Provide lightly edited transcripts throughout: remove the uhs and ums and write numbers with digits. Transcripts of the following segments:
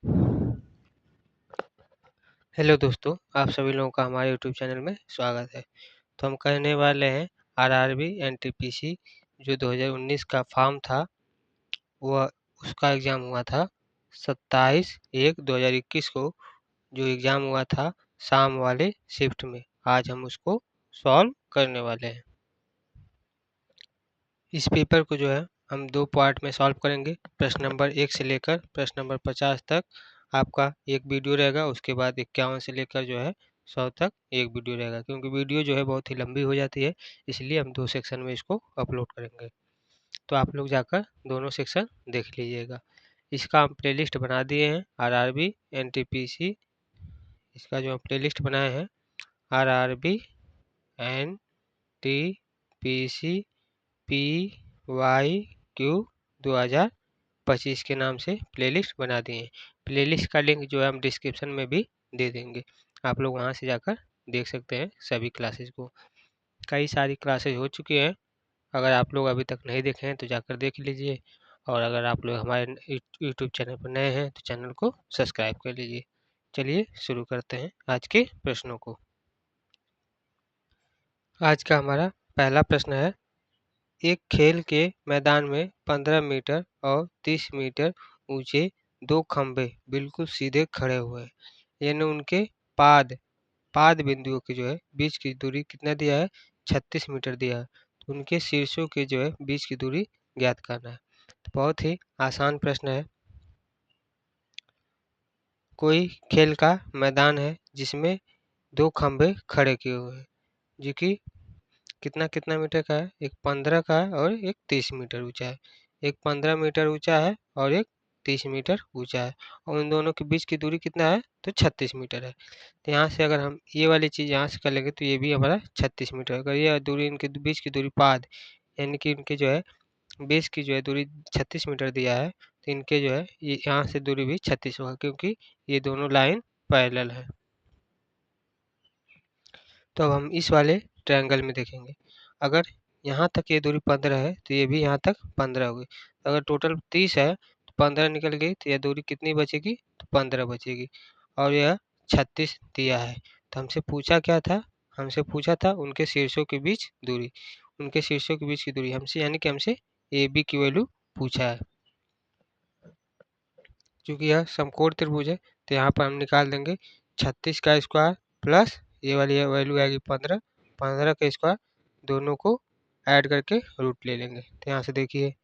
Hello दोस्तों, आप सभी लोगों का हमारे यूट्यूब चैनल में स्वागत है। तो हम कहने वाले हैं आरआरबी एनटीपीसी जो 2019 का फॉर्म था, वह उसका एग्ज़ाम हुआ था 27/1/2021 को। जो एग्ज़ाम हुआ था शाम वाले शिफ्ट में। आज हम उसको सॉल्व करने वाले हैं। इस पेपर को जो है हम 2 पार्ट में सॉल्व करेंगे। प्रश्न नंबर 1 से लेकर प्रश्न नंबर 50 तक आपका एक वीडियो रहेगा। उसके बाद 51 से लेकर जो है 100 तक एक वीडियो रहेगा, क्योंकि वीडियो जो है बहुत ही लंबी हो जाती है, इसलिए हम 2 सेक्शन में इसको अपलोड करेंगे। तो आप लोग जाकर दोनों सेक्शन देख लीजिएगा। इसका हम प्लेलिस्ट बना दिए हैं आरआरबी एनटीपीसी। इसका जो हम प्लेलिस्ट बनाए हैं आरआरबी एनटीपीसी PYQ 2025 के नाम से प्लेलिस्ट बना दिए हैं। प्लेलिस्ट का लिंक जो है हम डिस्क्रिप्शन में भी दे देंगे, आप लोग वहां से जाकर देख सकते हैं सभी क्लासेस को। कई सारी क्लासेस हो चुकी हैं, अगर आप लोग अभी तक नहीं देखे हैं तो जाकर देख लीजिए। और अगर आप लोग हमारे यूट्यूब चैनल पर नए हैं तो चैनल को सब्सक्राइब कर लीजिए। चलिए शुरू करते हैं आज के प्रश्नों को। आज का हमारा पहला प्रश्न है, एक खेल के मैदान में 15 मीटर और 30 मीटर ऊंचे 2 खंभे बिल्कुल सीधे खड़े हुए हैं, यानी उनके पाद पाद बिंदुओं की जो है बीच की दूरी कितना दिया है, 36 मीटर दिया है। तो उनके शीर्षों के जो है बीच की दूरी ज्ञात करना है। तो बहुत ही आसान प्रश्न है। कोई खेल का मैदान है जिसमें 2 खंभे खड़े किए हुए हैं, जो कि कितना कितना मीटर का है, एक 15 का है और एक 30 मीटर ऊंचा है। एक 15 मीटर ऊंचा है और एक 30 मीटर ऊंचा है, और उन दोनों के बीच की दूरी कितना है, तो 36 मीटर है। तो यहाँ से अगर हम ये वाली चीज़ यहाँ से कर लेंगे तो ये भी हमारा 36 मीटर। अगर ये दूरी, इनके बीच की दूरी पाद, यानी कि इनके जो है बेस की जो है दूरी 36 मीटर दिया है, तो इनके जो है ये यहाँ से दूरी भी 36 होगा, क्योंकि ये दोनों लाइन पैरेलल है। तो अब हम इस वाले ट्रायंगल में देखेंगे, अगर यहाँ तक ये दूरी 15 है तो ये भी यहाँ तक 15 होगी। अगर टोटल 30 है तो 15 निकल गई, तो यह दूरी कितनी बचेगी, तो 15 बचेगी। और यह 36 दिया है। तो हमसे पूछा क्या था, हमसे पूछा था उनके शीर्षों के बीच दूरी। उनके शीर्षों के बीच की दूरी हमसे, यानी कि हमसे ए बी की वैल्यू पूछा है। क्योंकि यह समकोण त्रिभुज है तो यहाँ पर हम निकाल देंगे 36 का स्क्वायर प्लस ये वाली वैल्यू आएगी 15, 15 का स्क्वायर, दोनों को ऐड करके रूट ले लेंगे। तो यहाँ से देखिए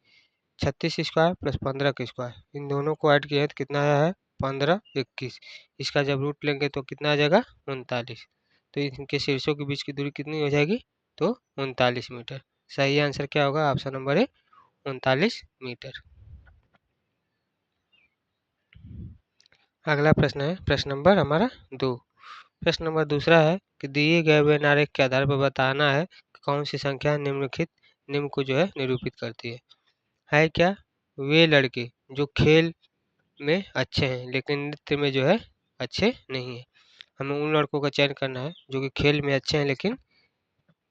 36 स्क्वायर प्लस 15 का स्क्वायर, इन दोनों को ऐड किया है तो कितना आया है, 15 21। इसका जब रूट लेंगे तो कितना आ जाएगा, 39। तो इनके शीर्षों के बीच की दूरी कितनी हो जाएगी, तो 39 मीटर। सही आंसर क्या होगा, ऑप्शन नंबर है 39 मीटर। अगला प्रश्न है प्रश्न नंबर हमारा 2। प्रश्न नंबर दूसरा है कि दिए गए वेन आरेख के आधार पर बताना है कि कौन सी संख्या निम्नलिखित निम्न को जो है निरूपित करती है क्या, वे लड़के जो खेल में अच्छे हैं लेकिन नृत्य में जो है अच्छे नहीं है। हमें उन लड़कों का चयन करना है जो कि खेल में अच्छे हैं लेकिन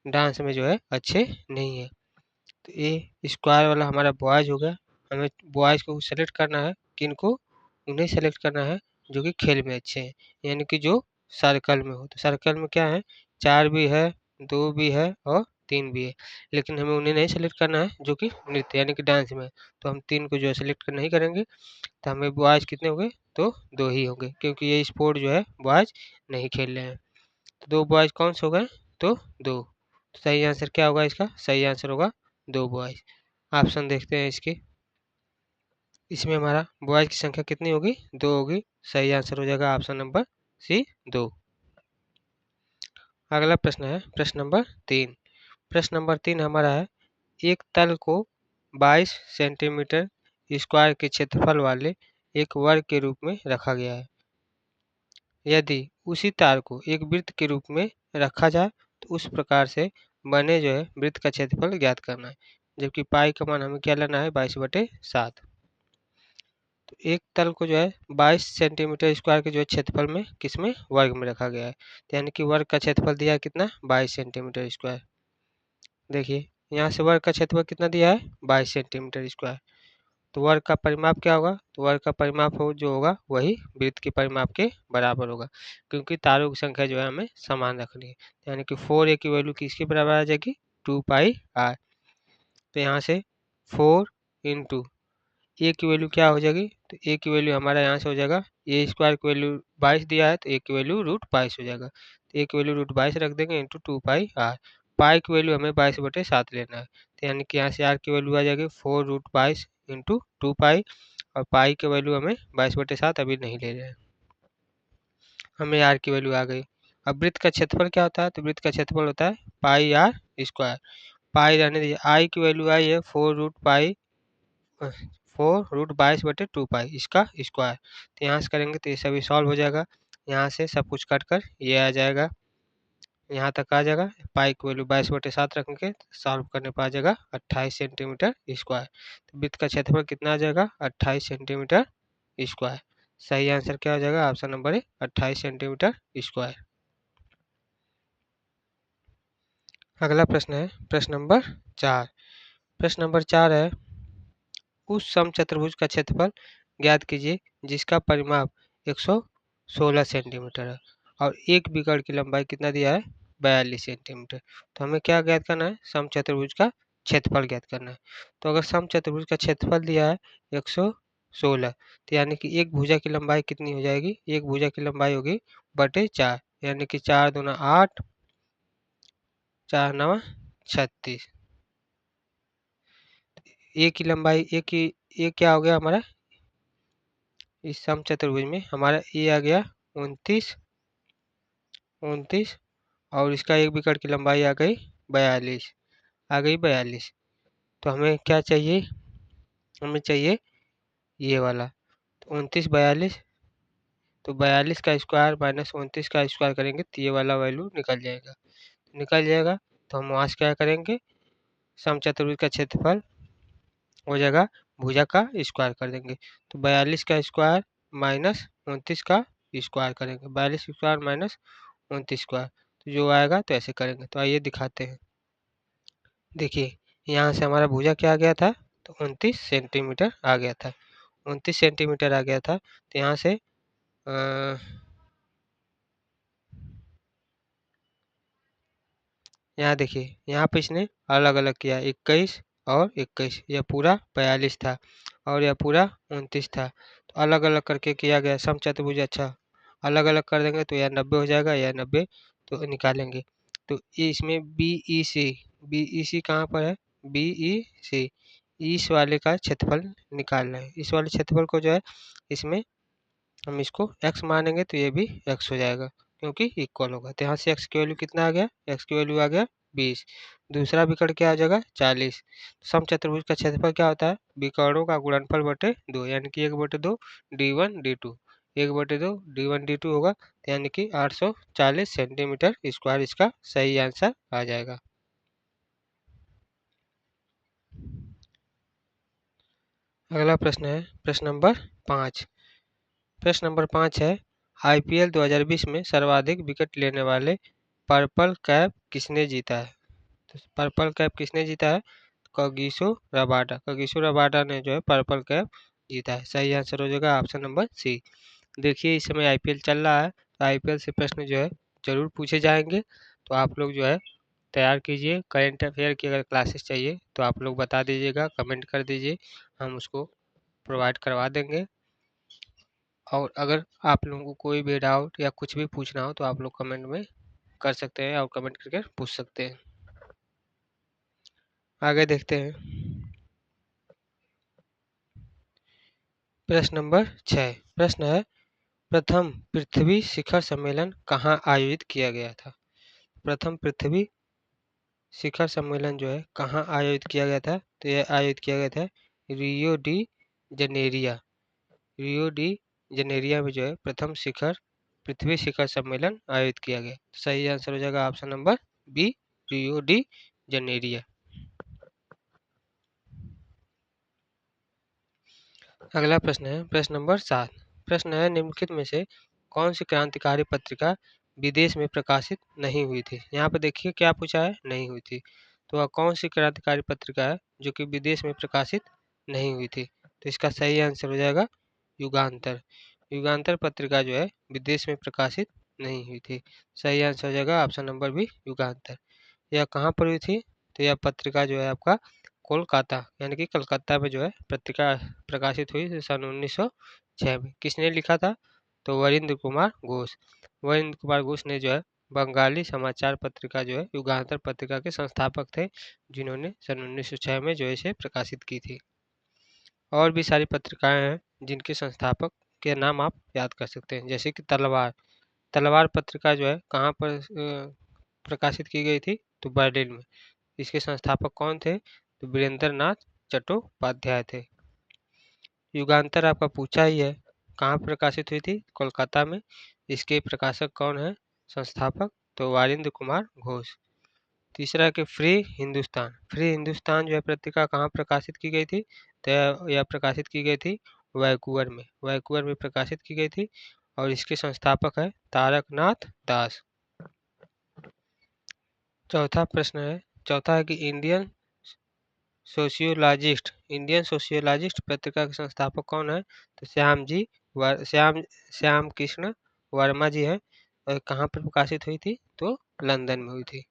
डांस में जो है अच्छे नहीं है। तो ये स्क्वायर वाला हमारा बॉयज हो गया। हमें बॉयज को सेलेक्ट करना है, किनको, उन्हें सेलेक्ट करना है जो कि खेल में अच्छे हैं, यानी कि जो सर्कल में हो। तो सर्कल में क्या है, 4 भी है, 2 भी है और 3 भी है, लेकिन हमें उन्हें नहीं सेलेक्ट करना है जो कि नृत्य यानी कि डांस में है। तो हम 3 को जो है सेलेक्ट नहीं करेंगे। तो हमें बॉयज कितने हो गए, तो 2 ही होंगे, क्योंकि ये स्पोर्ट जो है बॉयज नहीं खेल रहे हैं। तो 2 बॉयज कौन से हो गए, तो 2। तो सही आंसर क्या होगा, इसका सही आंसर होगा 2 बॉयज। ऑप्शन देखते हैं इसके। इसमें हमारा बॉयज की संख्या कितनी होगी, 2 होगी। सही आंसर हो जाएगा ऑप्शन नंबर सी, 2। अगला प्रश्न है प्रश्न नंबर 3। प्रश्न नंबर 3 हमारा है, एक तल को 22 सेंटीमीटर स्क्वायर के क्षेत्रफल वाले एक वर्ग के रूप में रखा गया है। यदि उसी तार को एक वृत्त के रूप में रखा जाए तो उस प्रकार से बने जो है वृत्त का क्षेत्रफल ज्ञात करना है। जबकि पाई का मान हमें क्या लेना है, 22/7। तो एक तल को जो है 22 सेंटीमीटर स्क्वायर के जो है क्षेत्रफल में किसमें, वर्ग में रखा गया है। तो यानी कि वर्ग का क्षेत्रफल दिया है कितना, 22 सेंटीमीटर स्क्वायर। देखिए यहाँ से वर्ग का क्षेत्रफल कितना दिया है, 22 सेंटीमीटर स्क्वायर। तो वर्ग का परिमाप क्या होगा? तो वर्ग का परिमाप जो होगा वही वृत्त के परिमाप के बराबर होगा, क्योंकि तारों की संख्या जो है हमें समान रखनी है। यानी कि 4a की वैल्यू किसके बराबर आ जाएगी? 2πr। तो यहाँ से 4 इंटू ए की वैल्यू क्या हो जाएगी? तो ए की वैल्यू हमारा यहाँ से हो जाएगा, ए स्क्वायर की वैल्यू 22 दिया है तो ए की वैल्यू √22 हो जाएगा। तो ए की वैल्यू √22 रख देंगे इंटू 2πr। पाई की वैल्यू हमें 22/7 लेना है, तो यानी कि यहाँ से आर की वैल्यू आ जाएगी 4√22 इंटू 2π, और पाई की वैल्यू हमें 22/7 अभी नहीं ले रहे हैं, हमें आर की वैल्यू आ गई। अब वृत्त का क्षेत्रफल क्या होता है? तो वृत्त का क्षेत्रफल होता है पाई आर स्क्वायर। पाई रहने दीजिए, आई की वैल्यू आई है 4√22/2π, इसका स्क्वायर। तो यहाँ से करेंगे तो ये सभी सॉल्व हो जाएगा। यहाँ से सब कुछ कट कर ये आ जाएगा, यहाँ तक आ जाएगा। पाई की वैल्यू 22/7 रखेंगे, सॉल्व करने पर आ जाएगा 28 सेंटीमीटर स्क्वायर। तो वृत्त का क्षेत्रफल कितना आ जाएगा? 28 सेंटीमीटर स्क्वायर। सही आंसर क्या हो जाएगा? Option number A, 28 centimetre square. अगला प्रश्न है प्रश्न नंबर 4। प्रश्न नंबर 4 है, उस समचतुर्भुज का क्षेत्रफल ज्ञात कीजिए जिसका परिमाप 116 सेंटीमीटर है और एक विकर्ण की लंबाई कितना दिया है? 42 सेंटीमीटर। तो हमें क्या ज्ञात करना है? समचतुर्भुज का क्षेत्रफल ज्ञात करना है। तो अगर समचतुर्भुज का क्षेत्रफल दिया है 116, तो यानी कि एक भुजा की लंबाई कितनी हो जाएगी? एक भुजा की लंबाई होगी बटे 4, यानी कि 4 दूना 8, 4 नवा 36। ए की लंबाई, ए क्या हो गया हमारा? इस समचतुर्भुज में हमारा ए आ गया 29 और इसका एक विकर्ण की लंबाई आ गई 42। तो हमें क्या चाहिए? हमें चाहिए ये वाला। तो 29/42, तो 42 का स्क्वायर माइनस 29 का स्क्वायर करेंगे तो ये वाला वैल्यू निकल जाएगा। तो हम वहाँ से क्या करेंगे? समचतुर्भुज का क्षेत्रफल हो जाएगा भुजा का स्क्वायर कर देंगे। तो 42 का स्क्वायर माइनस 29 का स्क्वायर करेंगे, 42 स्क्वायर माइनस 29 स्क्वायर, तो जो आएगा तो ऐसे करेंगे। तो आइए दिखाते हैं। देखिए यहाँ से हमारा भुजा क्या आ गया था? तो 29 सेंटीमीटर आ गया था, 29 सेंटीमीटर आ गया था। तो यहाँ से यहाँ देखिए, यहाँ पे इसने अलग अलग किया, 21 और 21, यह पूरा 42 था और यह पूरा 29 था। तो अलग अलग करके किया गया समचतुर्भुज। अच्छा, अलग अलग कर देंगे तो यह 90 हो जाएगा, यह 90, तो निकालेंगे। तो ये इसमें बी ई सी कहाँ पर है? बी ई सी, इस वाले का क्षेत्रफल निकालना है। इस वाले क्षेत्रफल को जो है इसमें हम इसको x मानेंगे तो ये भी x हो जाएगा, क्योंकि इक्वल होगा। तो यहाँ से x की वैल्यू कितना आ गया? x की वैल्यू आ गया 20। दूसरा विकर्ण क्या आ जाएगा? 40। समचतुर्भुज का क्षेत्रफल क्या होता है? विकर्णों का गुणनफल बटे 2, यानी कि 1/2 d1 d2, 1/2 d1 d2 होगा। तो यानी कि 840 सेंटीमीटर स्क्वायर इसका सही आंसर आ जाएगा। अगला प्रश्न है प्रश्न नंबर 5। प्रश्न नंबर 5 है, आईपीएल 2020 में सर्वाधिक विकेट लेने वाले पर्पल कैप किसने जीता है? तो पर्पल कैप किसने जीता है? कगिसो रबाडा ने जो है पर्पल कैप जीता है। सही आंसर हो जाएगा ऑप्शन नंबर सी। देखिए इस समय आईपीएल चल रहा है, तो आईपीएल से प्रश्न जो है जरूर पूछे जाएंगे। तो आप लोग जो है तैयार कीजिए। करेंट अफेयर की अगर क्लासेस चाहिए तो आप लोग बता दीजिएगा, कमेंट कर दीजिए, हम उसको प्रोवाइड करवा देंगे। और अगर आप लोगों को कोई भी डाउट या कुछ भी पूछना हो तो आप लोग कमेंट में कर सकते हैं और कमेंट करके पूछ सकते हैं। आगे देखते हैं प्रश्न नंबर 6। प्रश्न है, प्रथम पृथ्वी शिखर सम्मेलन कहाँ आयोजित किया गया था? प्रथम पृथ्वी शिखर सम्मेलन जो है कहाँ आयोजित किया गया था? तो यह आयोजित किया गया था रियो डी जनेरिया। रियो डी जनेरिया में जो है प्रथम पृथ्वी शिखर सम्मेलन आयोजित किया गया। सही आंसर हो जाएगा option number B, Rio de Janeiro. अगला प्रश्न है प्रश्न नंबर 7। प्रश्न है, निम्नलिखित में से कौन सी क्रांतिकारी पत्रिका विदेश में प्रकाशित नहीं हुई थी? यहाँ पे देखिए क्या पूछा है? नहीं हुई थी। तो वह कौन सी क्रांतिकारी पत्रिका है जो कि विदेश में प्रकाशित नहीं हुई थी? तो इसका सही आंसर हो जाएगा युगांतर। युगांतर पत्रिका जो है विदेश में प्रकाशित नहीं हुई थी। सही आंसर हो जाएगा ऑप्शन नंबर बी युगांतर। यह कहाँ पर हुई थी? तो यह पत्रिका जो है आपका कोलकाता यानी कि कलकत्ता में जो है पत्रिका प्रकाशित हुई थी सन 1906 में। किसने लिखा था? तो वरिंद्र कुमार घोष। वरिंद्र कुमार घोष ने जो है बंगाली समाचार पत्रिका जो है युगांतर पत्रिका के संस्थापक थे, जिन्होंने सन 1906 में जो है इसे प्रकाशित की थी। और भी सारी पत्रिकाएं हैं जिनके संस्थापक के नाम आप याद कर सकते हैं, जैसे कि तलवार। तलवार पत्रिका जो है कहाँ पर प्रकाशित की गई थी? तो बर्लिन में। इसके संस्थापक कौन थे? तो वीरेंद्र नाथ चट्टोपाध्याय थे। युगांतर आपका पूछा ही है, कहाँ प्रकाशित हुई थी? कोलकाता में। इसके प्रकाशक कौन है? संस्थापक तो वारिंद्र कुमार घोष। तीसरा कि फ्री हिंदुस्तान। फ्री हिंदुस्तान जो है पत्रिका कहाँ प्रकाशित की गई थी? तो यह प्रकाशित की गई थी वैंकूवर में। वैंकूवर में प्रकाशित की गई थी और इसके संस्थापक है तारकनाथ दास। चौथा प्रश्न है, चौथा है कि इंडियन सोशियोलॉजिस्ट पत्रिका के संस्थापक कौन है? तो श्याम कृष्ण वर्मा जी हैं। और कहाँ पर प्रकाशित हुई थी? तो लंदन में हुई थी।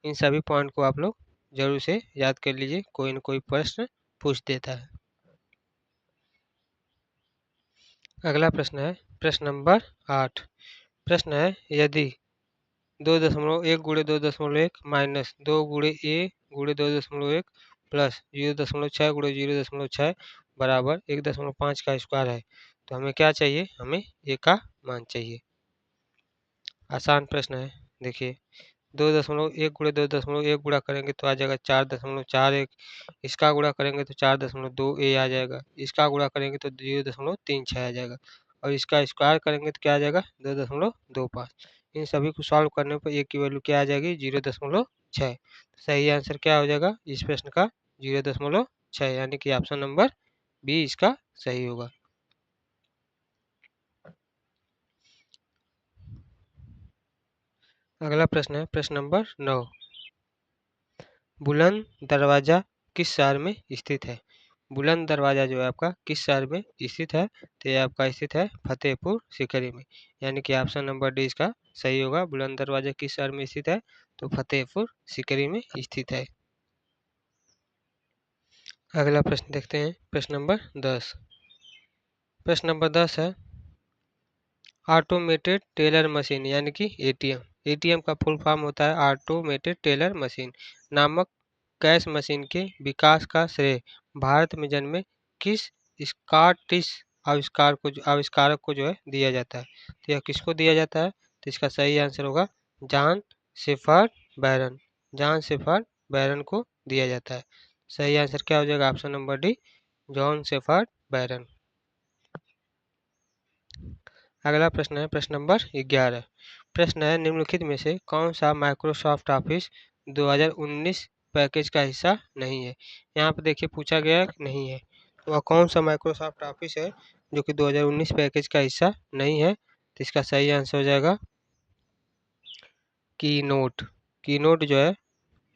इन सभी पॉइंट को आप लोग जरूर से याद कर लीजिए, कोई न कोई प्रश्न पूछ देता है। अगला प्रश्न है प्रश्न नंबर 8। प्रश्न है, यदि 2.1 गुणे 2.1 माइनस 2 गुणे ए गुणे 2.1 प्लस 0.6 गुणे 0.6 बराबर 1.5 का स्क्वायर है, तो हमें क्या चाहिए? हमें ए का मान चाहिए। आसान प्रश्न है। देखिए 2.1 गुणे 2.1 गुणा करेंगे तो आ जाएगा 4.41। इसका गुणा करेंगे तो 4.2 ए आ जाएगा। इसका गुणा करेंगे तो 0.36 आ जाएगा और इसका स्क्वायर करेंगे तो क्या आ जाएगा? 2.25। इन सभी को सॉल्व करने पर ए की वैल्यू क्या आ जाएगी? 0.6। सही आंसर क्या हो जाएगा इस प्रश्न का? 0.6, यानी कि ऑप्शन नंबर बी इसका सही होगा। अगला प्रश्न है प्रश्न नंबर 9। बुलंद दरवाजा किस शहर में स्थित है? बुलंद दरवाजा जो है आपका किस शहर में स्थित है? तो ये आपका स्थित है फतेहपुर सीकरी में, यानी कि ऑप्शन नंबर डी इसका सही होगा। बुलंद दरवाजा किस शहर में स्थित है? तो फतेहपुर सीकरी में स्थित है। अगला प्रश्न देखते हैं प्रश्न नंबर 10। प्रश्न नंबर 10 है, ऑटोमेटेड टेलर मशीन यानी कि एटीएम। एटीएम का फुल फॉर्म होता है ऑटोमेटेड टेलर मशीन नामक कैश मशीन के विकास का श्रेय भारत में जन्मे किस स्कॉटिश आविष्कारक को जो है दिया जाता है? तो यह किसको दिया जाता है? तो इसका सही आंसर होगा John Shepherd Barron. John Shepherd Barron को दिया जाता है। सही आंसर क्या हो जाएगा? Option number D John Shepherd Barron. अगला प्रश्न है प्रश्न नंबर 11। प्रश्न है, निम्नलिखित में से कौन सा माइक्रोसॉफ्ट ऑफिस 2019 पैकेज का हिस्सा नहीं है? यहाँ पर देखिए पूछा गया नहीं है, तो वह कौन सा माइक्रोसॉफ्ट ऑफिस है जो कि 2019 पैकेज का हिस्सा नहीं है? तो इसका सही आंसर हो जाएगा कीनोट। कीनोट जो है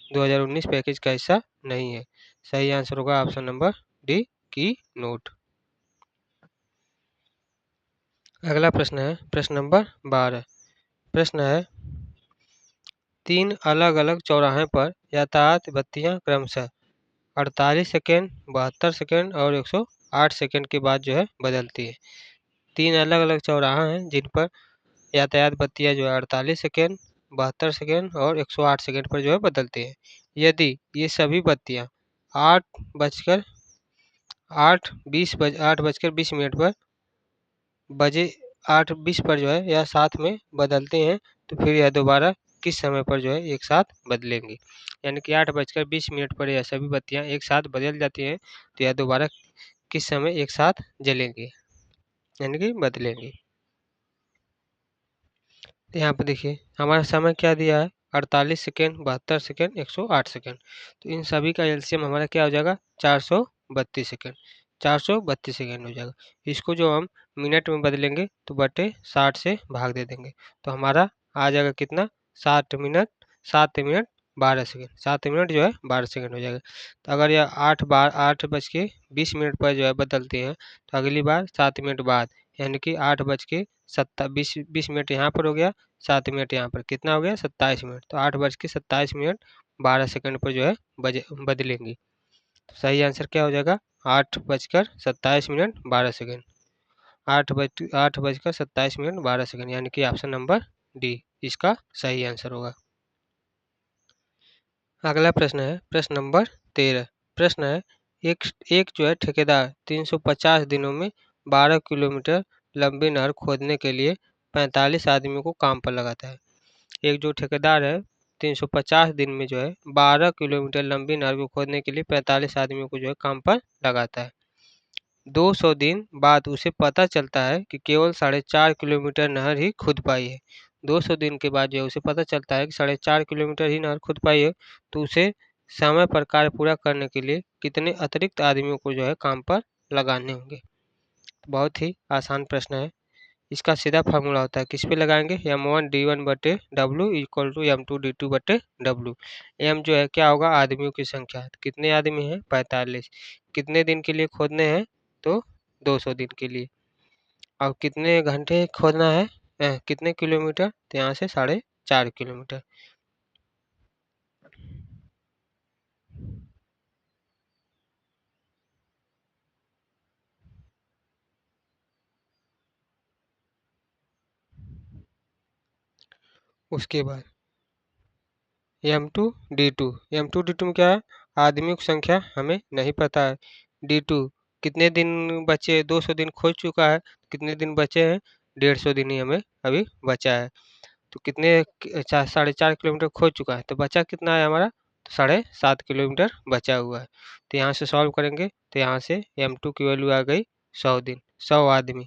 2019 पैकेज का हिस्सा नहीं है। सही आंसर होगा ऑप्शन नंबर डी कीनोट। अगला प्रश्न है प्रश्न नंबर 12। प्रश्न है, 3 अलग-अलग चौराहे पर यातायात बत्तियां क्रमशः 48 सेकेंड, 72 सेकेंड और 108 सेकेंड के बाद जो है बदलती है। 3 अलग-अलग चौराहा हैं जिन पर यातायात बत्तियां जो है 48 सेकेंड, 72 सेकेंड और 108 सेकेंड पर जो है बदलती हैं। यदि ये सभी बत्तियां 8 बजकर 8:20 पर बजे 8:20 पर जो है यह साथ में बदलते हैं, तो फिर यह दोबारा किस समय पर जो है एक साथ बदलेंगी? यानी कि 8:20 पर यह सभी बत्तियां एक साथ बदल जाती हैं, तो यह दोबारा किस समय एक साथ जलेंगी यानी कि बदलेंगी? तो यहाँ पर देखिए हमारा समय क्या दिया है? 48 सेकेंड, 72 सेकेंड, 108 सेकेंड। तो इन सभी का एलसीएम हमारा क्या हो जाएगा? 432 सेकेंड। 432 सेकेंड हो जाएगा। इसको जो हम मिनट में बदलेंगे तो बटे 60 से भाग दे देंगे, तो हमारा आ जाएगा कितना? 7 मिनट 7 मिनट 12 सेकेंड, 7 मिनट जो है 12 सेकेंड हो जाएगा। तो अगर यह 8 बज के 20 मिनट पर जो है बदलती हैं तो अगली बार 7 मिनट बाद, यानी कि 8 बज के 20 मिनट यहाँ पर हो गया, 7 मिनट यहाँ पर, कितना हो गया 27 मिनट। तो 8 बज के 27 मिनट 12 सेकेंड पर जो है बदलेंगी। तो सही आंसर क्या हो जाएगा, 8 बजकर 27 मिनट 12 सेकेंड। 8 बजकर 27 मिनट 12 सेकेंड, यानी कि ऑप्शन नंबर डी इसका सही आंसर होगा। अगला प्रश्न है प्रश्न नंबर 13। प्रश्न है, एक एक जो है ठेकेदार 350 दिनों में 12 किलोमीटर लंबी नहर खोदने के लिए 45 आदमियों को काम पर लगाता है। एक जो ठेकेदार है 350 दिन में जो है 12 किलोमीटर लंबी नहर को खोदने के लिए 45 आदमियों को जो है काम पर लगाता है। 200 दिन बाद उसे पता चलता है कि केवल 4.5 किलोमीटर नहर ही खुद पाई है। 200 दिन के बाद जो है उसे पता चलता है कि 4.5 किलोमीटर ही नहर खुद पाई है। तो उसे समय पर कार्य पूरा करने के लिए कितने अतिरिक्त आदमियों को जो है काम पर लगाने होंगे। बहुत ही आसान प्रश्न है। इसका सीधा फार्मूला होता है, किस पे लगाएंगे, M1D1/W equal to M2D2/W। M जो है क्या होगा, आदमियों की संख्या। तो कितने आदमी हैं, 45। कितने दिन के लिए खोदने हैं, तो 200 दिन के लिए। और कितने घंटे खोदना है, कितने किलोमीटर, तो यहाँ से 4.5 किलोमीटर। उसके बाद M2D2 में क्या है, आदमियों की संख्या हमें नहीं पता है। D2 कितने दिन बचे, 200 दिन खोज चुका है, कितने दिन बचे हैं, 150 दिन ही हमें अभी बचा है। तो कितने 4.5 किलोमीटर खोज चुका है, तो बचा कितना है हमारा, तो 7.5 किलोमीटर बचा हुआ है। तो यहाँ से सॉल्व करेंगे तो यहाँ से M2 की वैल्यू आ गई 100 दिन, 100 आदमी।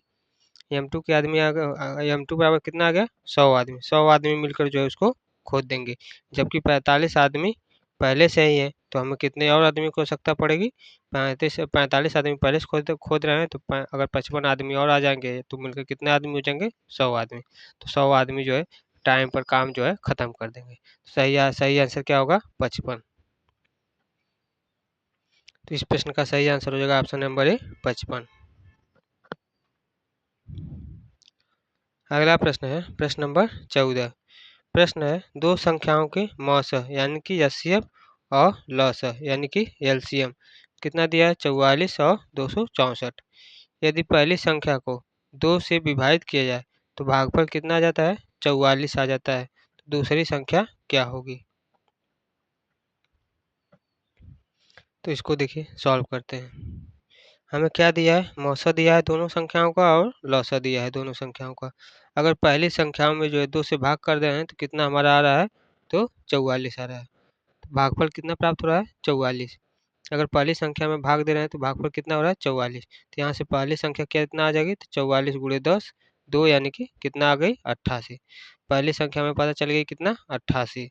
M2 के आदमी आ गए, M2 बराबर कितना आ गया, 100 आदमी। 100 आदमी मिलकर जो है उसको खोद देंगे। जबकि 45 आदमी पहले से ही है, तो हमें कितने और आदमी को आवश्यकता पड़ेगी, 45 आदमी पहले से खोद खोद रहे हैं, तो अगर 55 आदमी और आ जाएंगे तो मिलकर कितने आदमी हो जाएंगे, 100 आदमी। तो 100 आदमी जो है टाइम पर काम जो है खत्म कर देंगे। सही आंसर क्या होगा, 55। तो इस प्रश्न का सही आंसर हो जाएगा ऑप्शन नंबर ए, 55। अगला प्रश्न है प्रश्न नंबर 14। प्रश्न है, दो संख्याओं के मौसह यानी कि एचसीएफ और लसह यानी कि एलसीएम कितना दिया है, 44 और 264। यदि पहली संख्या को 2 से विभाजित किया जाए तो भागफल कितना आ जाता है, 44 आ जाता है। तो दूसरी संख्या क्या होगी। तो इसको देखिए सॉल्व करते हैं। हमें क्या दिया है, मौसा दिया है दोनों संख्याओं का और लौसा दिया है दोनों संख्याओं का। अगर पहली संख्याओं में जो है 2 से भाग कर दे रहे हैं तो कितना हमारा आ रहा है, तो 44 आ रहा है। तो भागफल कितना प्राप्त हो रहा है, 44। अगर पहली संख्या में भाग दे रहे हैं तो भागफल कितना हो रहा है, 44। तो यहाँ से पहली संख्या कितना आ जाएगी, तो 44 गुणे 10 2, यानी कि कितना आ गई, 88। पहली संख्या में पता चल गई कितना, 88।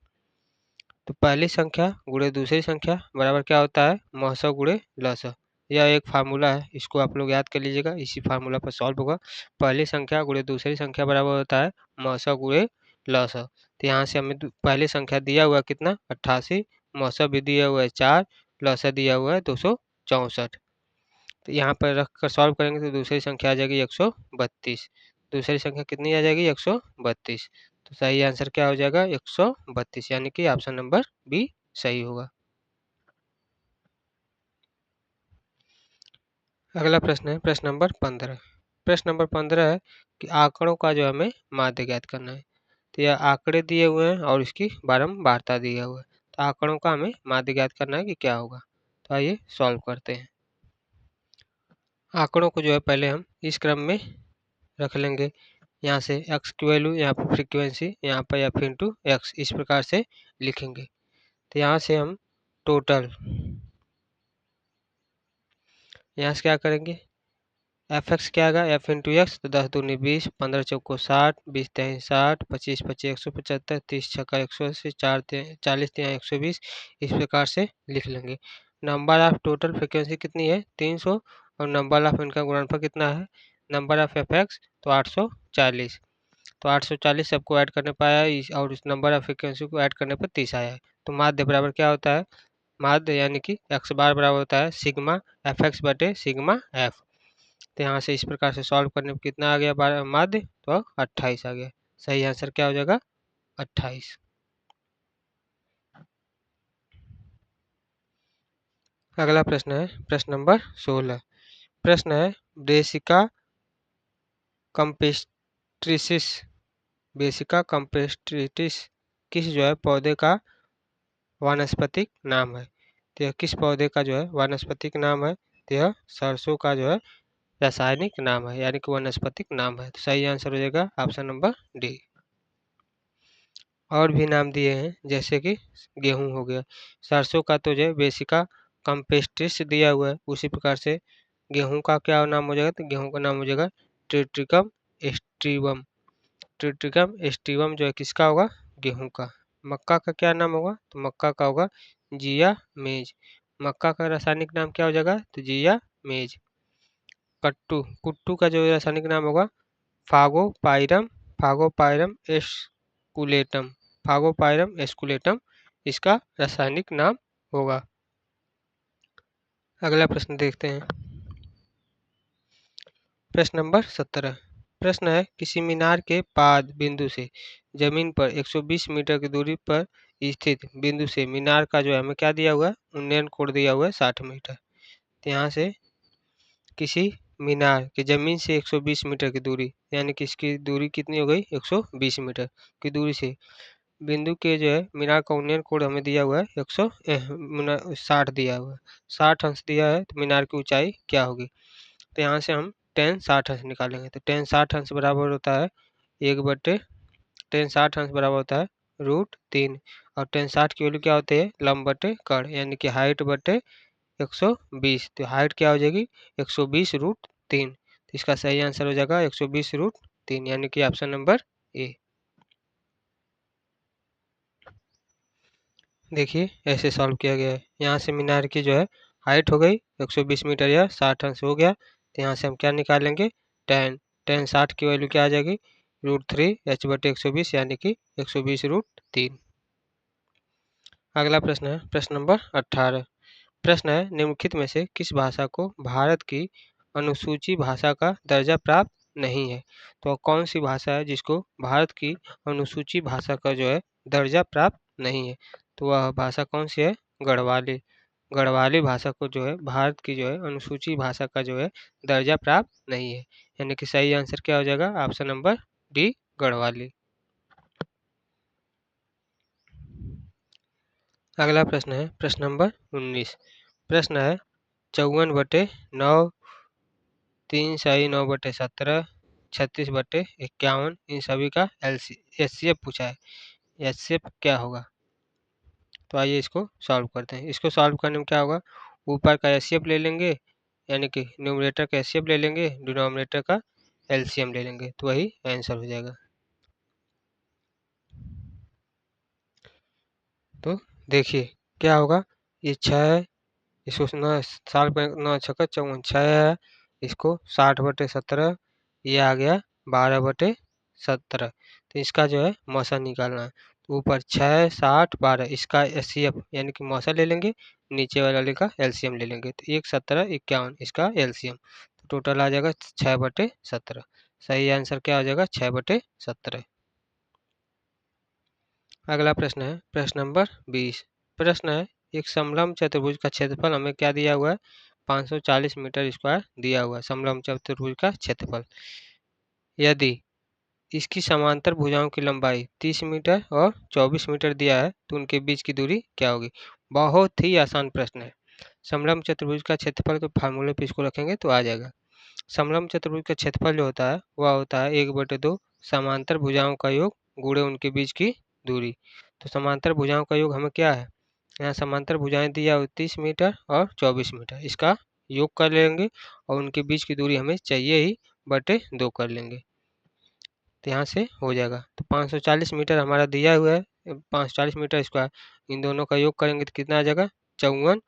तो पहली संख्या गुणे दूसरी संख्या बराबर क्या होता है, मौसा गुणे लसा। यह एक फार्मूला है, इसको आप लोग याद कर लीजिएगा, इसी फार्मूला पर सॉल्व होगा। पहली संख्या गुणे दूसरी संख्या बराबर होता है मौसा गुणे लसा। तो यहाँ से हमें पहली संख्या दिया हुआ है कितना, 88। मौसा भी दिया हुआ है 4, लसा दिया हुआ है 264। तो यहाँ पर रख कर सॉल्व करेंगे तो दूसरी संख्या आ जाएगी 132। दूसरी संख्या कितनी आ जाएगी, 132। तो सही आंसर क्या हो जाएगा, 132, यानी कि ऑप्शन नंबर बी सही होगा। अगला प्रश्न है प्रश्न नंबर 15। प्रश्न नंबर 15 है कि आंकड़ों का जो हमें माध्य ज्ञात करना है। तो यह आंकड़े दिए हुए हैं और इसकी बारंबारता दिया हुआ है। तो आंकड़ों का हमें माध्य ज्ञात करना है कि क्या होगा। तो आइए सॉल्व करते हैं। आंकड़ों को जो है पहले हम इस क्रम में रख लेंगे। यहाँ से x की वैल्यू, यहाँ पर फ्रीक्वेंसी, यहाँ पर एफ इंटू एक्स, इस प्रकार से लिखेंगे। तो यहाँ से हम टोटल, यहाँ से क्या करेंगे, एफ एक्स क्या आएगा, एफ इंटू एक्स। तो 10 दूनी 20, 15 चौको 60, 20 तेईस 60, 25 पच्चीस 175, 30 छक्का 180, 4 40 तिया 120, इस प्रकार से लिख लेंगे। नंबर ऑफ टोटल फ्रिक्वेंसी कितनी है, 300, और नंबर ऑफ इनका गुणनफल कितना है, नंबर ऑफ एफ एक्स, तो 840। तो 840 सबको ऐड करने पर आया और इस नंबर ऑफ फ्रिक्वेंसी को ऐड करने पर 30 आया है। तो माध्य बराबर क्या होता है, माध्य यानी कि x बार बराबर होता है सिग्मा एफ एक्स बटे सिग्मा एफ। तो यहाँ से इस प्रकार से सॉल्व करने पर कितना आ गया माध्य, तो 28 आ गया। सही आंसर क्या हो जाएगा, 28। अगला प्रश्न है प्रश्न नंबर 16। प्रश्न है ब्रेसिका कंपेस्ट्रिसिस, ब्रेसिका कंपेस्ट्रिटिस किस जो है पौधे का वानस्पतिक नाम है। तो यह किस पौधे का जो है वानस्पतिक नाम है, तो यह सरसों का जो है रासायनिक नाम है, यानी कि वानस्पतिक नाम है। तो सही आंसर हो जाएगा ऑप्शन नंबर डी। और भी नाम दिए हैं जैसे कि गेहूं हो गया, सरसों का तो जो है बेसिका कंपेस्ट्रिस दिया हुआ है, उसी प्रकार से गेहूं का क्या नाम हो जाएगा, तो गेहूं का नाम हो जाएगा ट्रिटिकम एस्टिवम। ट्रिटिकम एस्टिवम जो है किसका होगा, गेहूं का। मक्का का क्या नाम होगा, तो मक्का का होगा जिया मेज। मक्का का रासायनिक नाम क्या हो जाएगा, तो जिया मेज। कट्टू, कुट्टू का जो रासायनिक नाम होगा फागोपाइरम, फागोपाइरम एस्कुलेटम, फागोपाइरम एस्कुलेटम इसका रासायनिक नाम होगा। अगला प्रश्न देखते हैं, प्रश्न नंबर 17। प्रश्न है किसी मीनार के पाद बिंदु से जमीन पर 120 मीटर की दूरी पर स्थित बिंदु से मीनार का जो है हमें क्या दिया हुआ है, उन्नयन कोण दिया हुआ है 60 मीटर। तो यहाँ से किसी मीनार की जमीन से 120 मीटर की दूरी, यानी कि इसकी दूरी कितनी हो गई, 120 मीटर की दूरी से बिंदु के जो है मीनार का उन्नयन कोण हमें दिया हुआ है 160 दिया हुआ है, 60 अंश दिया है। तो मीनार की ऊंचाई क्या होगी, तो यहाँ से हम टेन 60 अंश निकालेंगे। तो टेन 60 अंश बराबर होता है 1/, टेन 60 अंश बराबर होता है √3, और टेन 60 की वैल्यू क्या होती है, लंब बटे कड़, यानी कि हाइट बटे 120। तो हाइट क्या हो जाएगी, 120√3। तो इसका सही आंसर हो जाएगा 120√3, यानी कि ऑप्शन नंबर ए। देखिए ऐसे सॉल्व किया गया है। यहाँ से मीनार की जो है हाइट हो गई 120 मीटर या 60 अंश हो गया। तो यहाँ से हम क्या निकालेंगे, टेन, टेन 60 की वैल्यू क्या आ जाएगी, √3 h बटे 120, यानी कि 120√3। अगला प्रश्न है प्रश्न नंबर 18। प्रश्न है निम्नलिखित में से किस भाषा को भारत की अनुसूची भाषा का दर्जा प्राप्त नहीं है। तो कौन सी भाषा है जिसको भारत की अनुसूची भाषा का जो है दर्जा प्राप्त नहीं है, तो वह भाषा कौन सी है, गढ़वाली। गढ़वाली भाषा को जो है भारत की जो है अनुसूची भाषा का जो है दर्जा प्राप्त नहीं है, यानी कि सही आंसर क्या हो जाएगा, ऑप्शन नंबर डी, गढ़वाली। अगला प्रश्न है प्रश्न नंबर 19। प्रश्न है 54/9, 3 × 9/17, 36/51 इन सभी का एचसीएफ पूछा है। एचसीएफ क्या होगा, तो आइए इसको सॉल्व करते हैं। इसको सॉल्व करने में क्या होगा, ऊपर का एचसीएफ ले लेंगे, यानी कि न्यूमरेटर का एचसीएफ ले लेंगे, डिनोमिनेटर का एलसीएम ले लेंगे, तो वही आंसर हो जाएगा। तो देखिए क्या होगा, ये 6, इसको 9 6 54 6 है, इसको 60/17, ये आ गया 12/17। तो इसका जो है मौसा निकालना है। तो ऊपर 6 60 12 इसका एचसीएफ यानी कि मौसा ले लेंगे, नीचे वाले का एलसीएम ले लेंगे। तो 1 17 51 इसका एलसीएम, तो टोटल आ जाएगा 6/17। सही आंसर क्या हो जाएगा, 6/17। अगला प्रश्न है प्रश्न नंबर 20। प्रश्न है एक समलंब चतुर्भुज का क्षेत्रफल हमें क्या दिया हुआ है, 540 मीटर स्क्वायर दिया हुआ है समलंब चतुर्भुज का क्षेत्रफल। यदि इसकी समांतर भुजाओं की लंबाई 30 मीटर और 24 मीटर दिया है, तो उनके बीच की दूरी क्या होगी। बहुत ही आसान प्रश्न है। समलंब चतुर्भुज का क्षेत्रफल के फार्मूले पे इसको रखेंगे तो आ जाएगा। समलंब चतुर्भुज का क्षेत्रफल जो होता है वह होता है 1/2 समांतर भुजाओं का योग गुणे उनके बीच की दूरी। तो समांतर भुजाओं का योग हमें क्या है, यहाँ समांतर भुजाएं दिया हुआ 30 मीटर और 24 मीटर, इसका योग कर लेंगे और उनके बीच की दूरी हमें चाहिए ही, बटे 2 कर लेंगे, तो यहाँ से हो जाएगा। तो 540 मीटर हमारा दिया हुआ है, 540 मीटर स्क्वायर, इन दोनों का योग करेंगे तो कितना आ जाएगा, 54।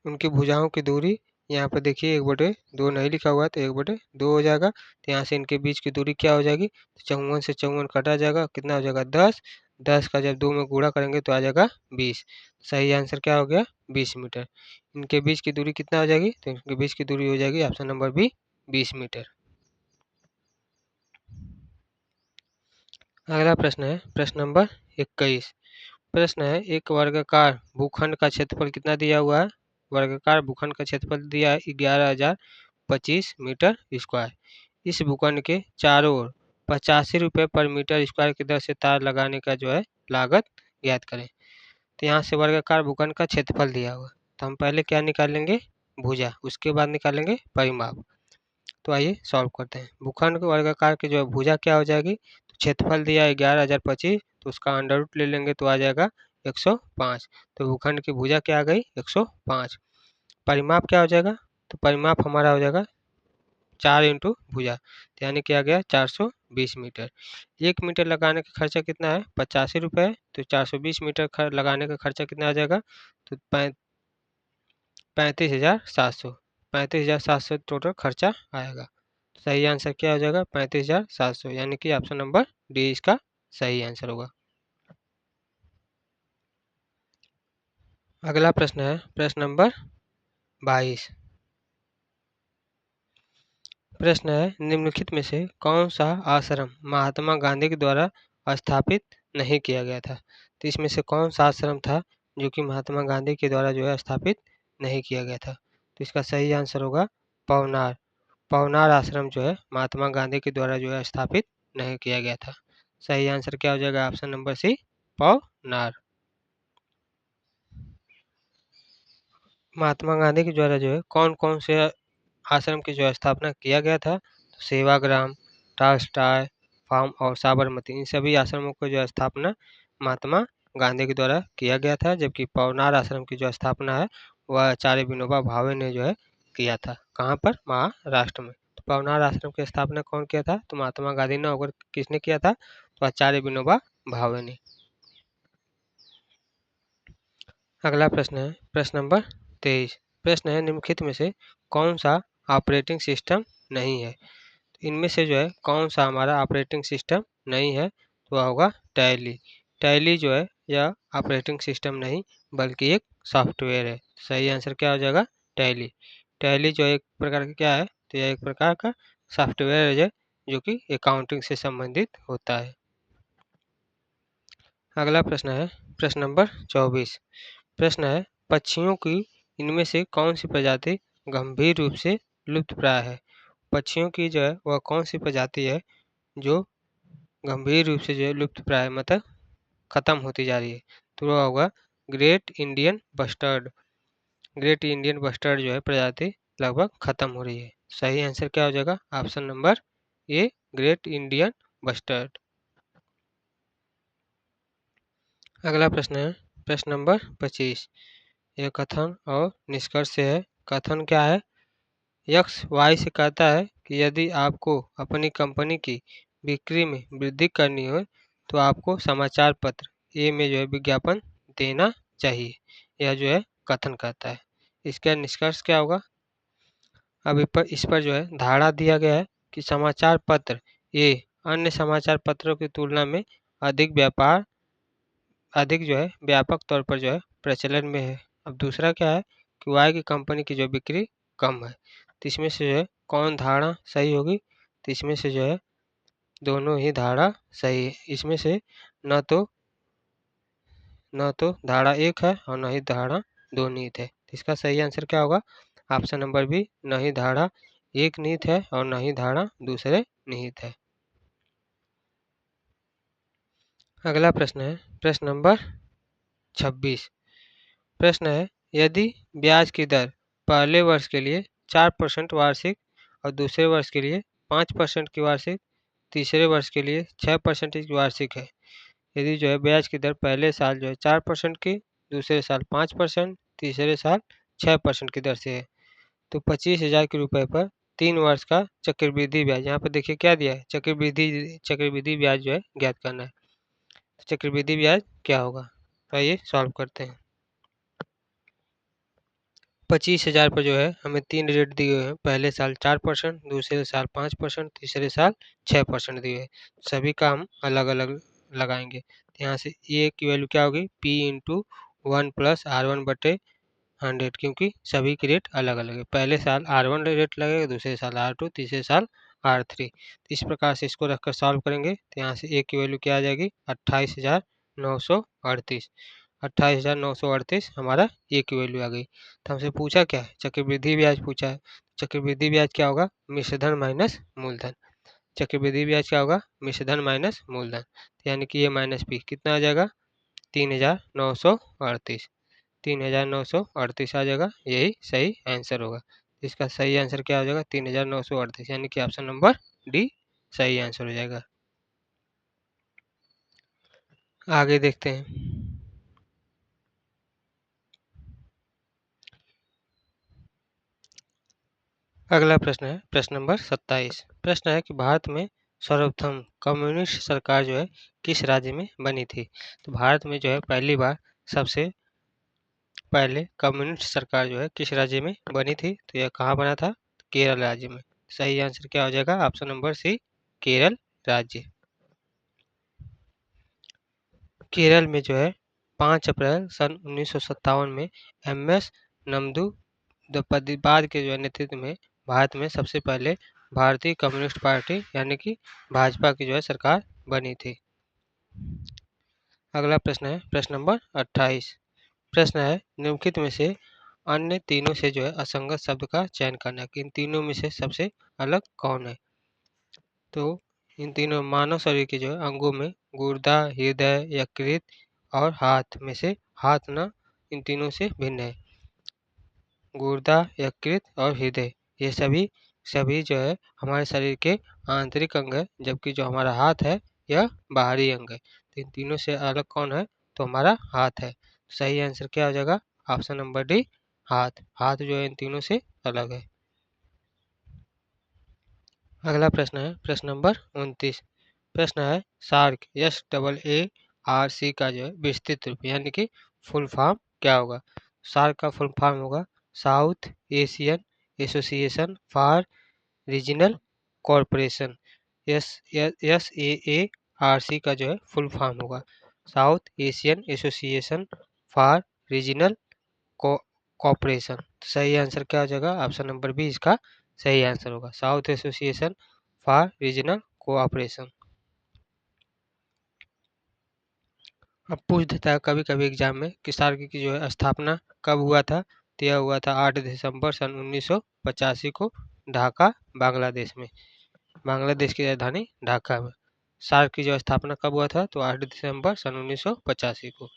उनकी भुजाओं की दूरी यहाँ पर देखिए 1/2 नहीं लिखा हुआ है तो 1/2 हो जाएगा। तो यहाँ से इनके बीच की दूरी क्या हो जाएगी, तो 54 से 54 कटा जाएगा, कितना हो जाएगा 10। 10 का जब 2 में गुणा करेंगे तो आ जाएगा 20। सही आंसर क्या हो गया 20 मीटर। इनके बीच की दूरी कितना हो जाएगी, तो इनके बीच की दूरी हो जाएगी ऑप्शन नंबर बी 20 मीटर। अगला प्रश्न है प्रश्न नंबर 21। प्रश्न है एक वर्गाकार भूखंड का क्षेत्रफल कितना दिया हुआ है। वर्गाकार भूखंड का क्षेत्रफल दिया है 11,025 मीटर स्क्वायर। इस भूखंड के चारों ओर 85 रुपये पर मीटर स्क्वायर की दर से तार लगाने का जो है लागत ज्ञात करें। तो यहाँ से वर्गाकार भूखंड का क्षेत्रफल दिया हुआ, तो हम पहले क्या निकालेंगे, भुजा, उसके बाद निकालेंगे परिमाप। तो आइए सॉल्व करते हैं। भूखंड के वर्गाकार की जो है भुजा क्या हो जाएगी, तो क्षेत्रफल दिया है 11,025, तो उसका अंडर रूट ले लेंगे तो आ जाएगा 105। तो भूखंड की भुजा क्या आ गई 105। परिमाप क्या हो जाएगा, तो परिमाप हमारा हो जाएगा 4 इंटू भुजा, तो यानी कि आ गया 420 मीटर। 1 मीटर लगाने का खर्चा कितना है 85 रुपये, तो 420 मीटर लगाने का खर्चा कितना आ जाएगा, तो 35,700। 35,700 टोटल खर्चा आएगा। सही आंसर क्या हो जाएगा 35,700, यानी कि ऑप्शन नंबर डी इसका सही आंसर होगा। अगला प्रश्न है प्रश्न नंबर 22। प्रश्न है निम्नलिखित में से कौन सा आश्रम महात्मा गांधी के द्वारा स्थापित नहीं किया गया था। तो इसमें से कौन सा आश्रम था जो कि महात्मा गांधी के द्वारा जो है स्थापित नहीं किया गया था। तो इसका सही आंसर होगा पवनार। पवनार आश्रम जो है महात्मा गांधी के द्वारा जो है स्थापित नहीं किया गया था। सही आंसर क्या हो जाएगा option number C Paunar. Mahatma Gandhi के द्वारा जो है कौन कौन से आश्रम की जो स्थापना किया गया था, तो सेवाग्राम, टालस्टॉय फार्म और साबरमती, इन सभी आश्रमों की जो स्थापना महात्मा गांधी के द्वारा किया गया था। जबकि पवनार आश्रम की जो स्थापना है वह आचार्य विनोबा भावे ने जो है किया था। कहाँ पर, महाराष्ट्र में। तो पवनार आश्रम की स्थापना कौन किया था, तो महात्मा गांधी ने, और किसने किया था, तो आचार्य विनोबा भावे ने। अगला प्रश्न है प्रश्न नंबर 23। प्रश्न है निम्नलिखित में से कौन सा ऑपरेटिंग सिस्टम नहीं है। इनमें से जो है कौन सा हमारा ऑपरेटिंग सिस्टम नहीं है, तो वह होगा टैली। टैली जो है यह ऑपरेटिंग सिस्टम नहीं बल्कि एक सॉफ्टवेयर है। सही आंसर क्या हो जाएगा टैली। टैली जो एक प्रकार का क्या है, तो यह एक प्रकार का सॉफ्टवेयर है जो कि अकाउंटिंग से संबंधित होता है। अगला प्रश्न है प्रश्न नंबर 24। प्रश्न है पक्षियों की इनमें से कौन सी प्रजाति गंभीर रूप से लुप्तप्राय है। पक्षियों की जो है वह कौन सी प्रजाति है जो गंभीर रूप से जो है लुप्तप्राय मतलब खत्म होती जा रही है। तो वह होगा great Indian bustard. Great Indian bustard जो है प्रजाति लगभग खत्म हो रही है। सही आंसर क्या हो जाएगा option number a great Indian bustard. अगला प्रश्न है प्रश्न नंबर 25। यह कथन और निष्कर्ष से है। कथन क्या है, यक्स वाई से कहता है कि यदि आपको अपनी कंपनी की बिक्री में वृद्धि करनी हो तो आपको समाचार पत्र ए में जो है विज्ञापन देना चाहिए। यह जो है कथन कहता है। इसका निष्कर्ष क्या होगा, अब इस पर जो है धारणा दिया गया है कि समाचार पत्र ए अन्य समाचार पत्रों की तुलना में अधिक जो है व्यापक तौर पर जो है प्रचलन में है। अब दूसरा क्या है कि वाई की कंपनी की जो बिक्री कम है। तो इसमें से जो है कौन धारणा सही होगी, तो इसमें से जो है दोनों ही धारणा सही है। इसमें से न तो धारणा एक है और न ही धारणा दो निहित है। इसका सही आंसर क्या होगा ऑप्शन नंबर बी, न ही धारणा एक निहित है और न ही धारणा दूसरे निहित है। अगला प्रश्न है प्रश्न नंबर 26। प्रश्न है यदि ब्याज की दर पहले वर्ष के लिए 4% वार्षिक और दूसरे वर्ष के लिए 5% की वार्षिक, तीसरे वर्ष के लिए 6% की वार्षिक है। यदि जो है ब्याज की दर पहले साल जो है 4% की, दूसरे साल 5%, तीसरे साल 6% की दर से है, तो 25,000 के रुपए पर 3 वर्ष का चक्रवृद्धि ब्याज, यहाँ पर देखिए क्या दिया है चक्रवृद्धि ब्याज जो है ज्ञात करना है। तो चक्रवृद्धि ब्याज क्या होगा, तो आइए सॉल्व करते हैं। 25,000 पर जो है हमें 3 रेट दिए हुए हैं। पहले साल 4%, दूसरे साल 5%, तीसरे साल 6% दिए हैं। सभी का हम अलग-अलग लगाएँगे। तो यहाँ से ए की वैल्यू क्या होगी? P इंटू 1 प्लस R1 बटे 100, क्योंकि सभी की रेट अलग-अलग है। पहले साल R1 रेट लगेगा, दूसरे साल R2, तीसरे साल R3। इस प्रकार से इसको रखकर सॉल्व करेंगे तो यहाँ से ए की वैल्यू क्या आ जाएगी? 28,938। 28,938 हमारा ए की वैल्यू आ गई। तो हमसे पूछा क्या है? चक्रवृद्धि ब्याज पूछा है। चक्रवृद्धि ब्याज क्या होगा? मिश्रधन माइनस मूलधन। चक्रवृद्धि ब्याज क्या होगा? मिश्रधन माइनस मूलधन। यानी कि ये माइनस पी कितना आ जाएगा? 3,938। 3,938 आ जाएगा। यही सही आंसर होगा। इसका सही आंसर क्या हो जाएगा? 3,938, यानी कि ऑप्शन नंबर डी सही आंसर हो जाएगा। आगे देखते हैं। अगला प्रश्न है प्रश्न नंबर 27। प्रश्न है कि भारत में सर्वप्रथम कम्युनिस्ट सरकार जो है किस राज्य में बनी थी? तो भारत में जो है पहली बार सबसे पहले कम्युनिस्ट सरकार जो है किस राज्य में बनी थी? तो यह कहाँ बना था? केरल राज्य में। सही आंसर क्या हो जाएगा? ऑप्शन नंबर सी केरल राज्य। केरल में जो है 5 अप्रैल सन 1957 में एम.एस. नमदू द्विवेदी के जो है नेतृत्व में भारत में सबसे पहले भारतीय कम्युनिस्ट पार्टी यानी कि भाजपा की जो है सरकार बनी थी। अगला प्रश्न है प्रश्न नंबर 28। प्रश्न है निम्नलिखित में से अन्य तीनों से जो है असंगत शब्द का चयन करना। इन तीनों में से सबसे अलग कौन है? तो इन तीनों मानव शरीर के जो है अंगों में गुर्दा, हृदय, यकृत और हाथ में से हाथ न इन तीनों से भिन्न है। गुर्दा, यकृत और हृदय ये सभी जो है हमारे शरीर के आंतरिक अंग है, जबकि जो हमारा हाथ है यह बाहरी अंग है। तो इन तीनों से अलग कौन है? तो हमारा हाथ है। सही आंसर क्या हो जाएगा? ऑप्शन नंबर डी हाथ। हाथ जो है इन तीनों से अलग है। अगला प्रश्न है प्रश्न नंबर 29। प्रश्न है सार्क SAARC का जो है विस्तृत रूप यानी कि फुल फॉर्म क्या होगा? सार्क का फुल फॉर्म होगा South Asian Association for Regional Corporation. SAARC का जो है फुल फॉर्म होगा South Asian Association for Regional cooperation. सही आंसर क्या हो जाएगा? ऑप्शन नंबर बी इसका सही आंसर होगा south association for regional cooperation. अब पूछ देता है कभी कभी एग्जाम में कि सार्क की जो है स्थापना कब हुआ था? तो यह हुआ था 8 दिसंबर सन 1985 को ढाका बांग्लादेश में। बांग्लादेश की राजधानी ढाका में सार्क की जो स्थापना कब हुआ था? तो 8 दिसंबर सन 1985 को।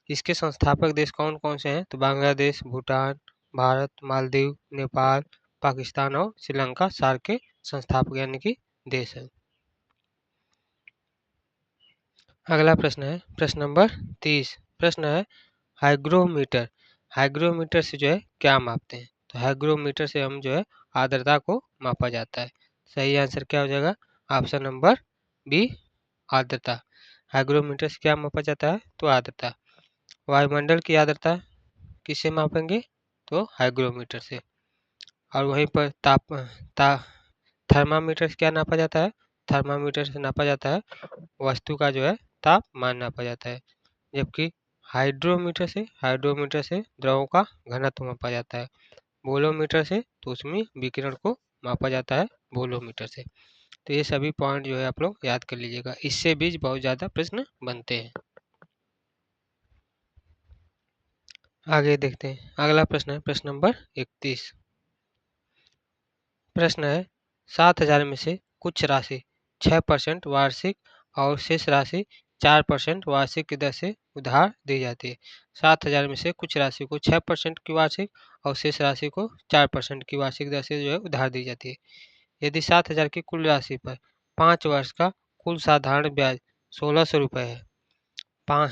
इसके संस्थापक देश कौन कौन से हैं? तो बांग्लादेश, भूटान, भारत, मालदीव, नेपाल, पाकिस्तान और श्रीलंका सार्क के संस्थापक यानी कि देश है। अगला प्रश्न है प्रश्न नंबर 30। प्रश्न है हाइग्रोमीटर। हाइग्रोमीटर से जो है क्या मापते हैं? तो हाइग्रोमीटर से हम जो है आर्द्रता को मापा जाता है। सही आंसर क्या हो जाएगा? ऑप्शन नंबर बी आर्द्रता। हाइग्रोमीटर से क्या मापा जाता है? तो आर्द्रता। वायुमंडल की आर्द्रता किससे मापेंगे? तो हाइग्रोमीटर से। और वहीं पर थर्मामीटर से क्या नापा जाता है? थर्मामीटर से नापा जाता है वस्तु का जो है तापमान नापा जाता है। जबकि हाइड्रोमीटर से द्रवों का घनत्व मापा जाता है। बोलोमीटर से तो उसमें विकिरण को मापा जाता है बोलोमीटर से। तो ये सभी पॉइंट जो है आप लोग याद कर लीजिएगा, इससे भी बहुत ज़्यादा प्रश्न बनते हैं। आगे देखते हैं। अगला प्रश्न है प्रश्न नंबर 31। प्रश्न है 7,000 में से कुछ राशि 6% वार्षिक और शेष राशि 4% वार्षिक की दर से उधार दी जाती है। 7,000 में से कुछ राशि को 6% की वार्षिक और शेष राशि को 4% की वार्षिक दर से जो है उधार दी जाती है। यदि 7,000 की कुल राशि पर 5 वर्ष का कुल साधारण ब्याज 1,600 रुपये है।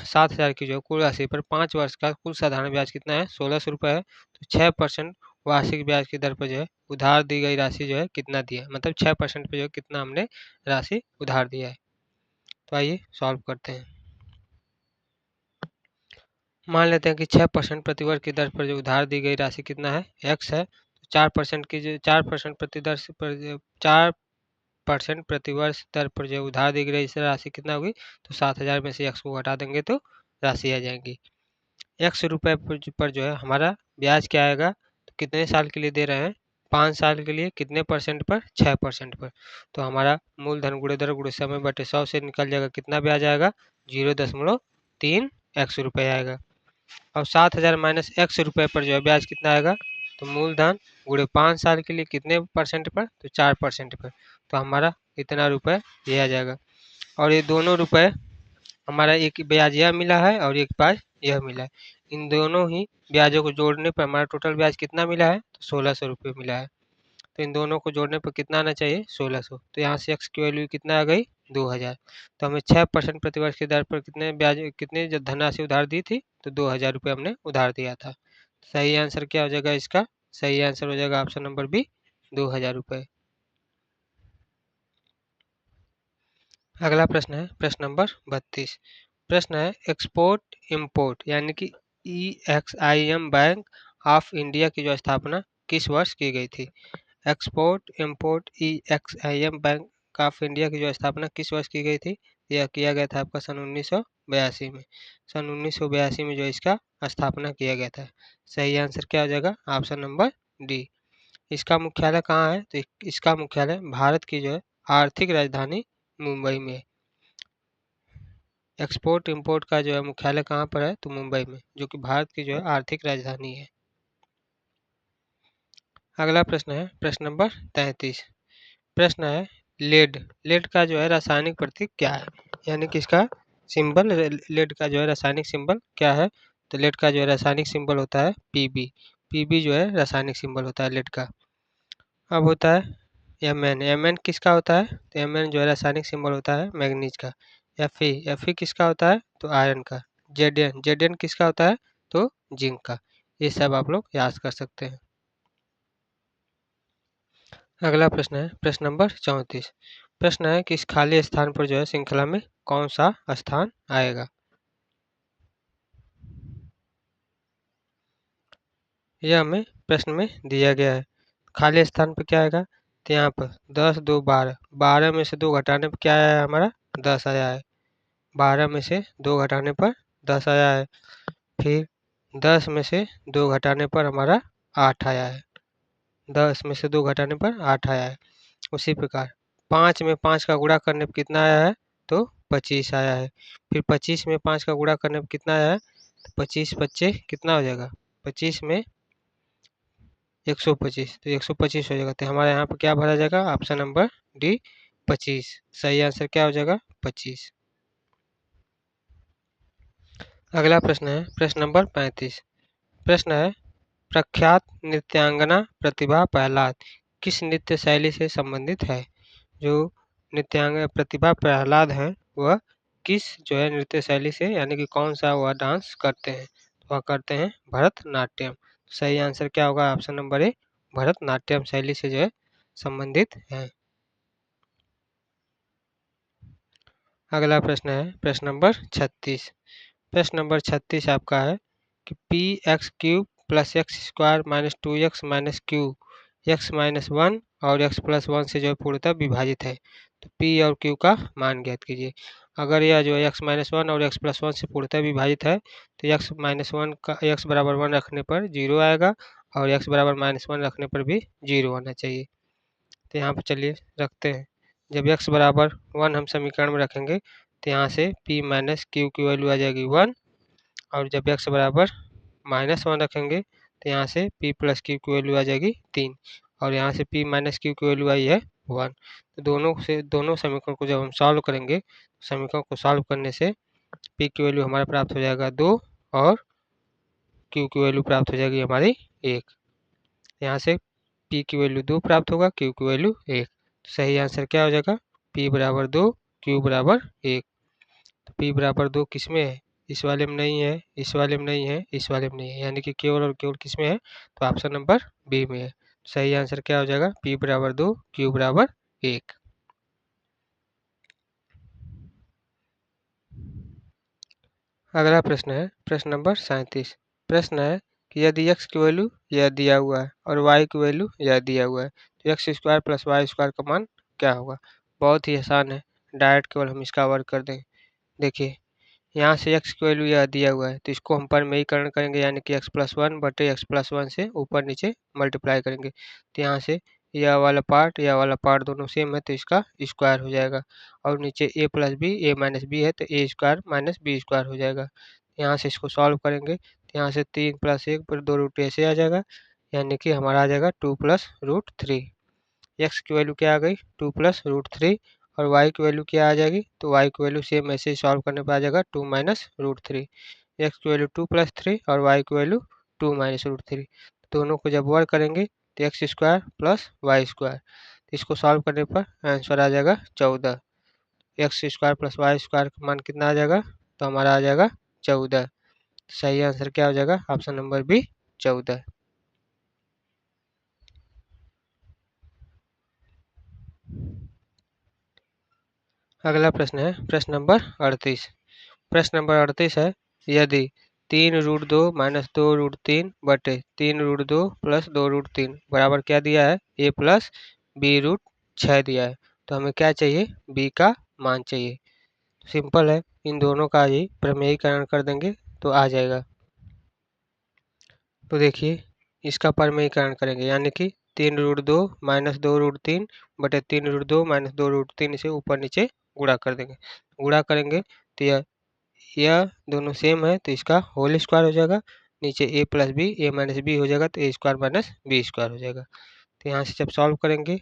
7,000 की जो कुल राशि पर 5 वर्ष का कुल साधारण ब्याज कितना है? 1,600 रुपये है। तो 6% वार्षिक ब्याज की दर पर जो है उधार दी गई राशि जो है कितना दिया है? मतलब 6% पे जो है कितना हमने राशि उधार दिया है। तो आइए सॉल्व करते हैं। मान लेते हैं कि 6% प्रतिवर्ष की दर पर जो उधार दी गई राशि कितना है, x है। 4% की जो 4% प्रति दर से पर 4% प्रतिवर्ष दर पर जो उधार दी गई राशि कितना होगी, तो 7,000 में से x को घटा देंगे तो राशि आ जाएगी। x रुपये पर जो है हमारा ब्याज क्या आएगा, तो कितने साल के लिए दे रहे हैं, 5 साल के लिए, कितने परसेंट पर, 6% पर। तो हमारा मूलधन गुणे दर गुणे समय बटे 100 से निकल जाएगा, कितना ब्याज आएगा, 0.3 x रुपये आएगा। अब 7,000 माइनस x रुपये पर जो है ब्याज कितना आएगा, तो मूलधन गुणे 5 साल के लिए कितने परसेंट पर, तो 4% पर। तो हमारा इतना रुपये ये आ जाएगा। और ये दोनों रुपये हमारा एक ब्याज यह मिला है और एक ब्याज यह मिला है। इन दोनों ही ब्याजों को जोड़ने पर हमारा टोटल ब्याज कितना मिला है, तो 1600 रुपये मिला है। तो इन दोनों को जोड़ने पर कितना आना चाहिए, 1600। तो यहाँ से x की वैल्यू कितना आ गई, 2000। तो हमें 6% प्रतिवर्ष की दर पर कितने ब्याज, कितनी धनराशि उधार दी थी, तो 2000 रुपये हमने उधार दिया था। सही आंसर क्या हो जाएगा इसका, सही आंसर हो जाएगा ऑप्शन नंबर बी, 2000 रुपये। अगला प्रश्न है प्रश्न नंबर 32। प्रश्न है एक्सपोर्ट इंपोर्ट यानी कि EXIM बैंक ऑफ इंडिया की जो स्थापना किस वर्ष की गई थी। Export import EXIM bank of India की जो स्थापना किस वर्ष की गई थी, यह किया गया था आपका सन 1982 में। सन 1982 में जो इसका स्थापना किया गया था। सही आंसर क्या हो जाएगा, ऑप्शन नंबर डी। इसका मुख्यालय कहाँ है, तो इसका मुख्यालय भारत की जो है आर्थिक राजधानी मुंबई में। एक्सपोर्ट इंपोर्ट का जो है मुख्यालय कहाँ पर है, तो मुंबई में, जो कि भारत की जो है आर्थिक राजधानी है। अगला प्रश्न है प्रश्न नंबर 33। प्रश्न है लेड। लेड का जो है रासायनिक प्रतीक क्या है, यानी कि इसका सिंबल, लेड का जो है रासायनिक सिंबल क्या है। तो लेड का जो है रासायनिक सिंबल होता है Pb। Pb जो है रासायनिक सिंबल होता है लेड का। अब होता है Mn। Mn किसका होता है, तो Mn जो है रासायनिक सिंबल होता है मैग्नीज का। Fe। Fe किसका होता है, तो आयरन का। Zn। Zn किसका होता है, तो जिंक का। ये सब आप लोग याद कर सकते हैं। अगला प्रश्न है प्रश्न नंबर 34। प्रश्न है कि इस खाली स्थान पर जो है श्रृंखला में कौन सा स्थान आएगा। यह हमें प्रश्न में दिया गया है। खाली स्थान पर क्या आएगा, तो यहाँ पर 10, 2, 12, 12 में से 2 घटाने पर क्या आया है, हमारा 10 आया है। 12 में से 2 घटाने पर 10 आया है। फिर 10 में से 2 घटाने पर हमारा 8 आया है। 10 में से 2 घटाने पर 8 आया है। उसी प्रकार 5 में 5 का गुणा करने पर कितना आया है, तो 25 आया है। फिर 25 में 5 का गुणा करने पर कितना आया है, तो 25 बच्चे कितना हो जाएगा, 25 में 125, तो 125 हो जाएगा। तो हमारे यहाँ पर क्या भरा जाएगा, ऑप्शन नंबर डी 25। सही आंसर क्या हो जाएगा, 25। अगला प्रश्न है प्रश्न नंबर 35। प्रश्न है प्रख्यात नृत्यांगना प्रतिभा प्रहलाद किस नृत्य शैली से संबंधित है। जो नृत्यांगना प्रतिभा प्रहलाद हैं वह किस जो है नृत्य शैली से, यानी कि कौन सा वह डांस करते हैं, तो वह करते हैं भरतनाट्यम। सही आंसर क्या होगा, ऑप्शन नंबर ए, भरतनाट्यम शैली से जो है संबंधित है। अगला प्रश्न है प्रश्न नंबर 36। प्रश्न नंबर 36 आपका है कि P x cube plus x square minus 2x minus Q x minus 1 और x प्लस 1 से जो है पूर्णतः विभाजित है। तो p और q का मान ज्ञात कीजिए। अगर यह जो है x माइनस 1 और x प्लस 1 से पूर्णतः विभाजित है, तो x माइनस 1 का x बराबर 1 रखने पर 0 आएगा और x बराबर माइनस 1 रखने पर भी 0 आना चाहिए। तो यहाँ पर चलिए रखते हैं। जब x बराबर 1 हम समीकरण में रखेंगे, तो यहाँ से p माइनस क्यू की वैल्यू आ जाएगी 1, और जब x बराबर माइनस 1 रखेंगे, तो यहाँ से p प्लस क्यू की वैल्यू आ जाएगी 3, और यहाँ से p माइनस क्यू की वैल्यू आई है 1। तो दोनों समीकरण को जब हम सॉल्व करेंगे, समीकरण को सॉल्व करने से p की वैल्यू हमारा प्राप्त हो जाएगा 2 और q की वैल्यू प्राप्त हो जाएगी हमारी 1। यहाँ से p की वैल्यू 2 प्राप्त होगा, q की वैल्यू 1। तो सही आंसर क्या हो जाएगा, p बराबर 2, q बराबर 1। तो p बराबर 2 किस में है, इस वाले में नहीं है, इस वाले में नहीं है, इस वाले में नहीं है, यानी कि केवल और केवल किस में है, तो ऑप्शन नंबर बी में है। सही आंसर क्या हो जाएगा, p बराबर 2, q बराबर 1। अगला प्रश्न है प्रश्न नंबर 37। प्रश्न है कि यदि x की वैल्यू यह दिया हुआ है और y की वैल्यू यह दिया हुआ है तो X square plus Y square का मान क्या होगा। बहुत ही आसान है, डायरेक्ट केवल हम इसका वर्क कर देंगे। देखिए यहाँ से x की वैल्यू यह दिया हुआ है तो इसको हम परमेयीकरण करेंगे, यानी कि x प्लस वन बटे एक्स प्लस वन से ऊपर नीचे मल्टीप्लाई करेंगे। तो यहाँ से यह वाला पार्ट दोनों सेम है तो इसका स्क्वायर हो जाएगा, और नीचे a plus B A minus B है तो A square minus B square हो जाएगा। यहाँ से इसको सॉल्व करेंगे तो यहाँ से 3 प्लस 1 पर 2 रूट ऐसे आ जाएगा, यानी कि हमारा आ जाएगा 2 प्लस रूट थ्री। एक्स की वैल्यू क्या आ गई 2 प्लस रूट थ्री, और वाई की वैल्यू क्या आ जाएगी तो वाई की वैल्यू सेम ऐसे ही सॉल्व करने पर आ जाएगा 2 माइनस रूट थ्री। एक्स की वैल्यू 2 प्लस थ्री और वाई की वैल्यू 2 माइनस रूट थ्री। दोनों को जब वर्क करेंगे तो X square plus Y square, इसको सॉल्व करने पर आंसर आ जाएगा 14। X square plus Y square का मान कितना आ जाएगा तो हमारा आ जाएगा 14। सही आंसर क्या हो जाएगा ऑप्शन नंबर बी 14। अगला प्रश्न है प्रश्न नंबर 38। प्रश्न नंबर 38 है यदि 3 रूट 2 माइनस 2 रूट 3 बटे 3 रूट 2 प्लस 2 रूट 3 बराबर क्या दिया है ए प्लस बी रूट 6 दिया है, तो हमें क्या चाहिए बी का मान चाहिए। सिंपल है, इन दोनों का ही प्रमेयीकरण कर देंगे तो आ जाएगा। तो देखिए इसका परमेयीकरण करेंगे, यानी कि 3 रूट 2 माइनस 2 रूट 3 बटे 3 रूट 2 माइनस 2 रूट 3 से ऊपर नीचे गुणा कर देंगे। गुणा करेंगे तो यह दोनों सेम है तो इसका होल स्क्वायर हो जाएगा। नीचे ए plus B A minus B हो जाएगा तो A square minus B square हो जाएगा। तो यहाँ से जब सॉल्व करेंगे,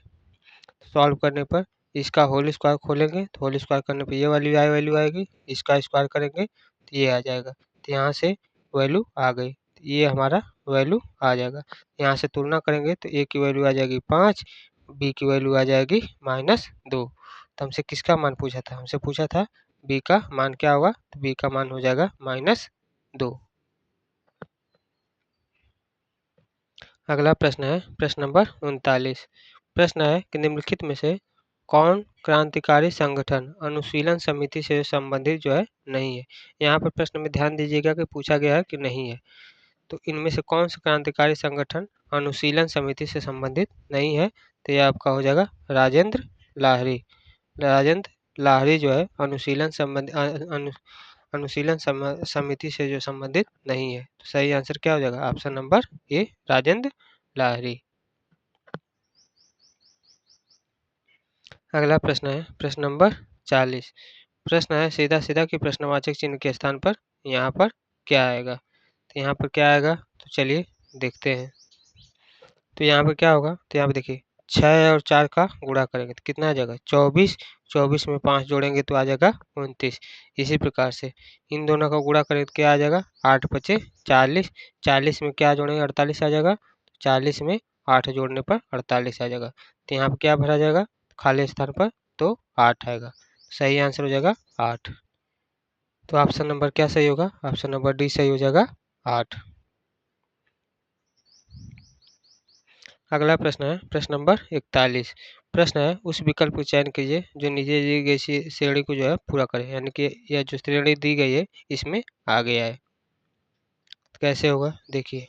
सॉल्व करने पर इसका होल स्क्वायर खोलेंगे तो होल स्क्वायर करने पर ये वाली वैल्यू आएगी, इसका स्क्वायर करेंगे तो ये आ जाएगा। तो यहाँ से वैल्यू आ गई, तो ये हमारा वैल्यू आ जाएगा। यहाँ से तुलना करेंगे तो ए की वैल्यू आ जाएगी 5, बी की वैल्यू आ जाएगी -2। तो हमसे किसका मान पूछा था, हमसे पूछा था बी का मान क्या होगा, तो बी का मान हो जाएगा -2। अगला प्रश्न है प्रश्न नंबर 39। प्रश्न है कि निम्नलिखित में से कौन क्रांतिकारी संगठन अनुशीलन समिति से संबंधित जो है नहीं है। यहाँ पर प्रश्न में ध्यान दीजिएगा कि पूछा गया है कि नहीं है, तो इनमें से कौन सा क्रांतिकारी संगठन अनुशीलन समिति से संबंधित नहीं है, तो यह आपका हो जाएगा राजेंद्र लाहिड़ी। राजेंद्र लाहिड़ी जो है अनुशीलन समिति से जो संबंधित नहीं है, तो सही आंसर क्या हो जाएगा option number A Rajendra Lahiri. अगला प्रश्न है प्रश्न नंबर 40। प्रश्न है सीधा सीधा कि प्रश्नवाचक चिन्ह के स्थान पर यहाँ पर क्या आएगा। तो यहाँ पर क्या आएगा तो चलिए देखते हैं। तो यहाँ पर क्या होगा तो यहाँ पर देखिए 6 और 4 का गुणा करेंगे तो कितना आ जाएगा 24, 24 में 5 जोड़ेंगे तो आ जाएगा 29। इसी प्रकार से इन दोनों का गुणा करेंगे तो क्या आ जाएगा 8 पचे 40, 40 में क्या जोड़ेंगे 48 आ जाएगा, 40 में 8 जोड़ने पर 48 आ जाएगा। तो यहाँ पर क्या भरा जाएगा खाली स्थान पर तो 8 आएगा। सही आंसर हो जाएगा 8। तो ऑप्शन नंबर क्या सही होगा ऑप्शन नंबर डी सही हो जाएगा 8। अगला प्रश्न है प्रश्न नंबर 41। प्रश्न है उस विकल्प का चयन कीजिए जो नीचे दी गई श्रेणी को जो है पूरा करे, यानी कि यह जो श्रेणी दी गई है इसमें आ गया है। तो कैसे होगा देखिए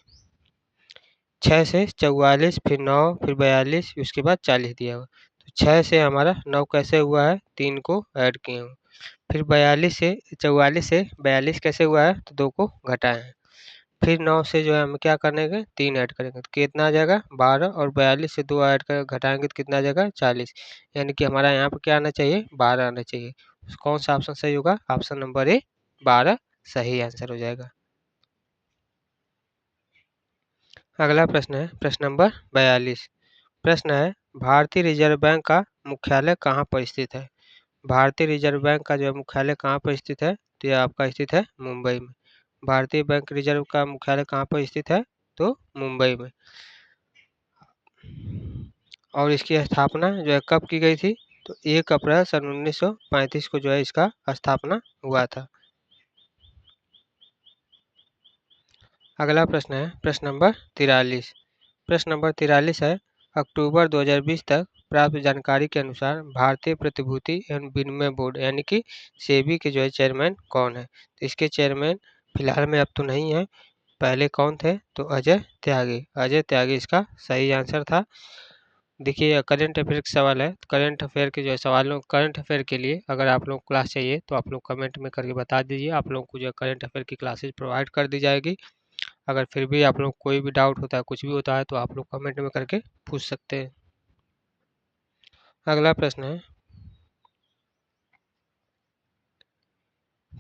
6 से 44 फिर 9 फिर 42 उसके बाद 40 दिया हुआ। तो 6 से हमारा 9 कैसे हुआ है 3 को ऐड किए हुए, फिर 44 से 42 कैसे हुआ है तो 2 को घटाए हैं, फिर 9 से जो है हम क्या करेंगे 3 ऐड करेंगे तो कितना आ जाएगा 12, और 42 से 2 ऐड कर घटाएंगे तो कितना आ जाएगा 40, यानी कि हमारा यहाँ पर क्या आना चाहिए 12 आना चाहिए। कौन सा ऑप्शन सही होगा ऑप्शन नंबर ए 12 सही आंसर हो जाएगा। अगला प्रश्न है प्रश्न नंबर 42। प्रश्न है भारतीय रिजर्व बैंक का मुख्यालय कहाँ पर स्थित है। भारतीय रिजर्व बैंक का जो मुख्यालय कहाँ पर स्थित है तो यह आपका स्थित है मुंबई में। भारतीय बैंक रिजर्व का मुख्यालय कहाँ पर स्थित है तो मुंबई में। और इसकी स्थापना जो है कब की गई थी तो 1 अप्रैल सन 1935 को जो है इसका स्थापना हुआ था। अगला प्रश्न है प्रश्न नंबर 43। प्रश्न नंबर 43 है अक्टूबर 2020 तक प्राप्त जानकारी के अनुसार भारतीय प्रतिभूति एवं विनिमय बोर्ड यानी कि सेबी के जो है चेयरमैन कौन है? तो इसके चेयरमैन फिलहाल में अब तो नहीं है, पहले कौन थे? तो अजय त्यागी। अजय त्यागी इसका सही आंसर था। देखिए करंट अफेयर का सवाल है, करंट अफेयर के जो है सवालों करंट अफेयर के लिए अगर आप लोग क्लास चाहिए तो आप लोग कमेंट में करके बता दीजिए, आप लोग को जो करंट अफेयर की क्लासेज प्रोवाइड कर दी जाएगी। अगर फिर भी आप लोग कोई भी डाउट होता है, कुछ भी होता है, तो आप लोग कमेंट में करके पूछ सकते हैं। अगला प्रश्न है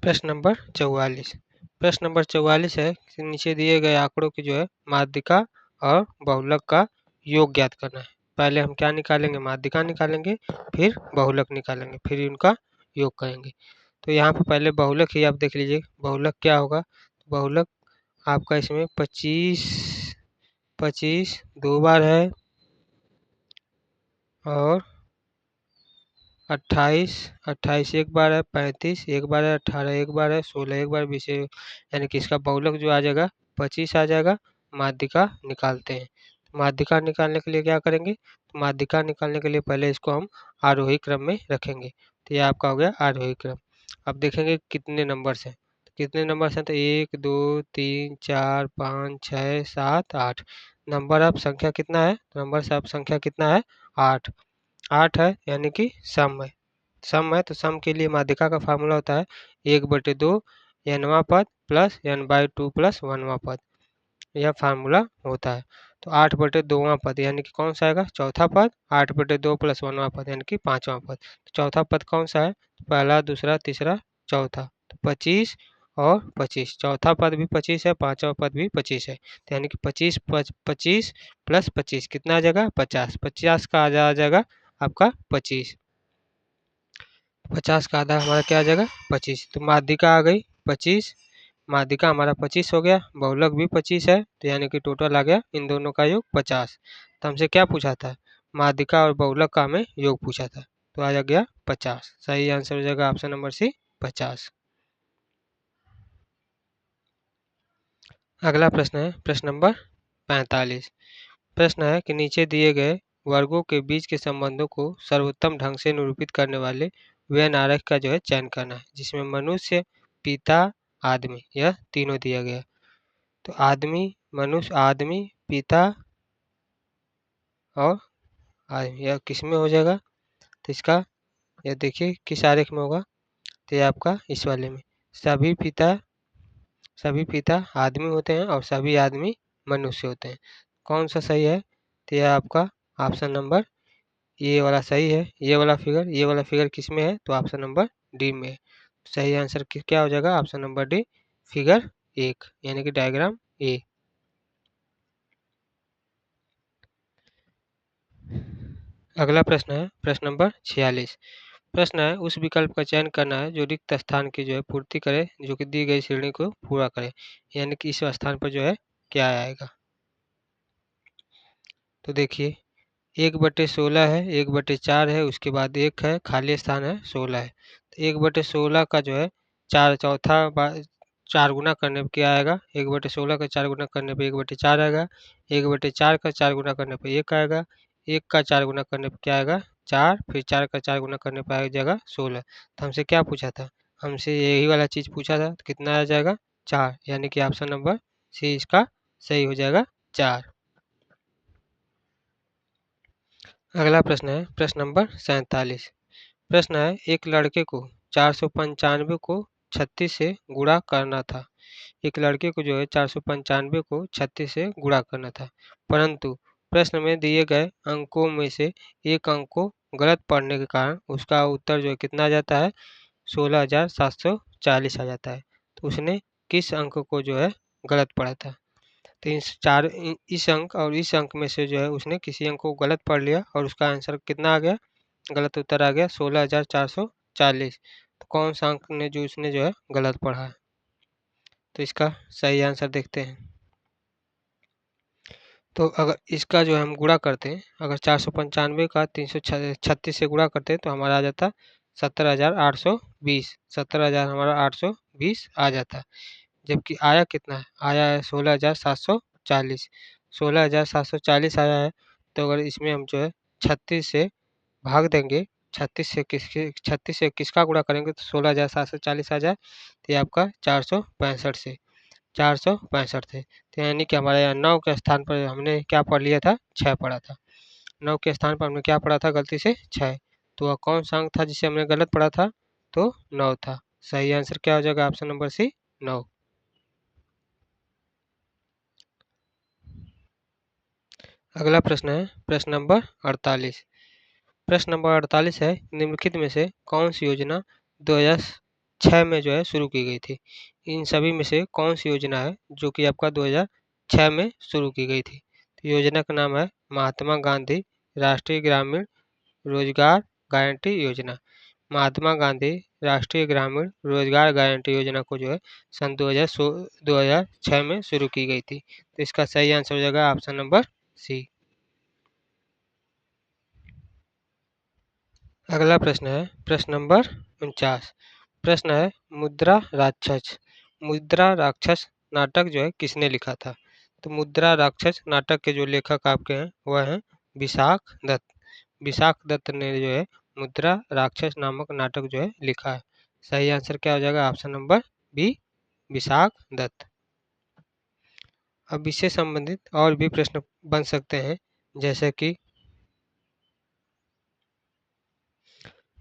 प्रश्न नंबर 44। प्रश्न नंबर 44 है कि नीचे दिए गए आंकड़ों की जो है माध्यिका और बहुलक का योग ज्ञात करना है। पहले हम क्या निकालेंगे? माध्यिका निकालेंगे, फिर बहुलक निकालेंगे, फिर उनका योग करेंगे। तो यहाँ पर पहले बहुलक ही आप देख लीजिए, बहुलक क्या होगा? बहुलक आपका इसमें 25 दो बार है और 28 एक बार है, 35 एक बार है, 18 एक बार है, 16 एक बार, 20 यानी कि इसका बहुलक जो आ जाएगा 25 आ जाएगा। माध्यिका निकालते हैं। माध्यिका निकालने के लिए क्या करेंगे? तो माध्यिका निकालने के लिए पहले इसको हम आरोही क्रम में रखेंगे। तो ये आपका हो गया आरोही क्रम। अब देखेंगे कितने नंबर्स हैं। तो कितने नंबर्स हैं? तो 1 2 3 4 5 6 7 8 नंबर ऑफ संख्या कितना है? नंबर ऑफ संख्या कितना है? 8 8 है, यानी कि सम है। सम है तो सम के लिए माध्यिका का फार्मूला होता है 1/2 nवां पद प्लस n/2 प्लस 1वां पद, यह फार्मूला होता है। तो 8/2वां पद यानी कि कौन सा आएगा? चौथा पद। 8/2 प्लस 1वां पद यानी कि 5वां पद। तो चौथा पद कौन सा है? पहला, दूसरा, तीसरा, चौथा। तो 25 और 25, चौथा पद भी 25 है, पांचवा पद भी 25 है। तो यानी कि 25 प्लस 25 कितना आ जाएगा? 50। 50 का आ जाएगा आपका 25। 50 का आधा हमारा क्या आ जाएगा? 25। तो माध्यिका आ गई 25, माध्यिका हमारा 25 हो गया, बहुलक भी 25 है, तो यानी कि टोटल आ गया इन दोनों का योग 50। तो हमसे क्या पूछा था? माध्यिका और बहुलक का हमें योग पूछा था, तो आ गया 50। सही आंसर हो जाएगा ऑप्शन नंबर सी 50। अगला प्रश्न है प्रश्न नंबर 45। प्रश्न है कि नीचे दिए गए वर्गों के बीच के संबंधों को सर्वोत्तम ढंग से निरूपित करने वाले वेन आरेख का जो है चयन करना है, जिसमें मनुष्य, पिता, आदमी, यह तीनों दिया गया। तो आदमी, मनुष्य, आदमी, पिता और आदमी, यह किस में हो जाएगा? तो इसका यह देखिए किस आरेख में होगा? तो यह आपका इस वाले में। सभी पिता आदमी होते हैं और सभी आदमी मनुष्य होते हैं। कौन सा सही है? तो यह आपका ऑप्शन नंबर ये वाला सही है। ये वाला फिगर किस में है? तो ऑप्शन नंबर डी में है। सही आंसर क्या हो जाएगा? ऑप्शन नंबर डी, फिगर 1 यानी कि डायग्राम ए। अगला प्रश्न है प्रश्न नंबर 46। प्रश्न है उस विकल्प का चयन करना है जो रिक्त स्थान की जो है पूर्ति करे, जो कि दी गई श्रेणी को पूरा करे, यानी कि इस स्थान पर जो है क्या आएगा? तो देखिए 1/16 है, 1/4 है, उसके बाद 1 है, खाली स्थान है 16 है। तो 1/16 का जो है चार गुना करने पे क्या आएगा? 1/16 का 4 गुना करने पे 1/4 आएगा। 1/4 का 4 गुना करने पे 1 आएगा। 1 का 4 गुना करने पे क्या आएगा? 4, फिर 4 का 4 गुना करने पे आ जाएगा 16। तो हमसे क्या पूछा था? हमसे यही वाला चीज़ पूछा था, तो कितना आ जाएगा? 4, यानी कि ऑप्शन नंबर सी इसका सही हो जाएगा 4। अगला प्रश्न है प्रश्न नंबर 47। प्रश्न है एक लड़के को 495 को 36 से गुणा करना था। एक लड़के को जो है 495 को 36 से गुणा करना था, परंतु प्रश्न में दिए गए अंकों में से एक अंक को गलत पढ़ने के कारण उसका उत्तर जो है कितना आ जाता है? 16,740 आ जाता है। तो उसने किस अंक को जो है गलत पढ़ा था? तो इस अंक और इस अंक में से जो है उसने किसी अंक को गलत पढ़ लिया और उसका आंसर कितना आ गया? गलत उत्तर आ गया 16,440। तो कौन सा अंक ने जो उसने जो है गलत पढ़ा है? तो इसका सही आंसर देखते हैं। तो अगर इसका जो है हम गुणा करते हैं, अगर 495 का 336 से गुणा करते हैं तो हमारा आ जाता 17,820। 17,000 हमारा 820 आ जाता। जबकि आया कितना है? आया है 16,740। 16,740 आया है। तो अगर इसमें हम जो है 36 से भाग देंगे 36 से 21 का गुणा करेंगे तो 16,740 आ जाए। तो ये आपका 465 थे। तो यानी कि हमारे यहाँ 9 के स्थान पर हमने क्या पढ़ लिया था, 6 पढ़ा था। 9 के स्थान पर हमने क्या पढ़ा था गलती से, 6। तो वह कौन सा अंक था जिसे हमने गलत पढ़ा था, तो 9 था। सही आंसर क्या हो जाएगा, ऑप्शन नंबर सी, 9। अगला प्रश्न है प्रश्न नंबर 48। प्रश्न नंबर 48 है, निम्नलिखित में से कौन सी योजना 2006 में जो है शुरू की गई थी। इन सभी में से कौन सी योजना है जो कि आपका 2006 में शुरू की गई थी। तो योजना का नाम है महात्मा गांधी राष्ट्रीय ग्रामीण रोजगार गारंटी योजना। महात्मा गांधी राष्ट्रीय ग्रामीण रोजगार गारंटी योजना को जो है सन 2006 में शुरू की गई थी। तो इसका सही आंसर हो जाएगा ऑप्शन नंबर सी। अगला प्रश्न है प्रश्न नंबर 49। प्रश्न है मुद्रा राक्षस नाटक जो है किसने लिखा था। तो मुद्रा राक्षस नाटक के जो लेखक आपके हैं वह हैं विशाख दत्त। विशाख दत्त ने जो है मुद्रा राक्षस नामक नाटक जो है लिखा है। सही आंसर क्या हो जाएगा, option number B, Vishakh Dutt. अब इससे संबंधित और भी प्रश्न बन सकते हैं, जैसे कि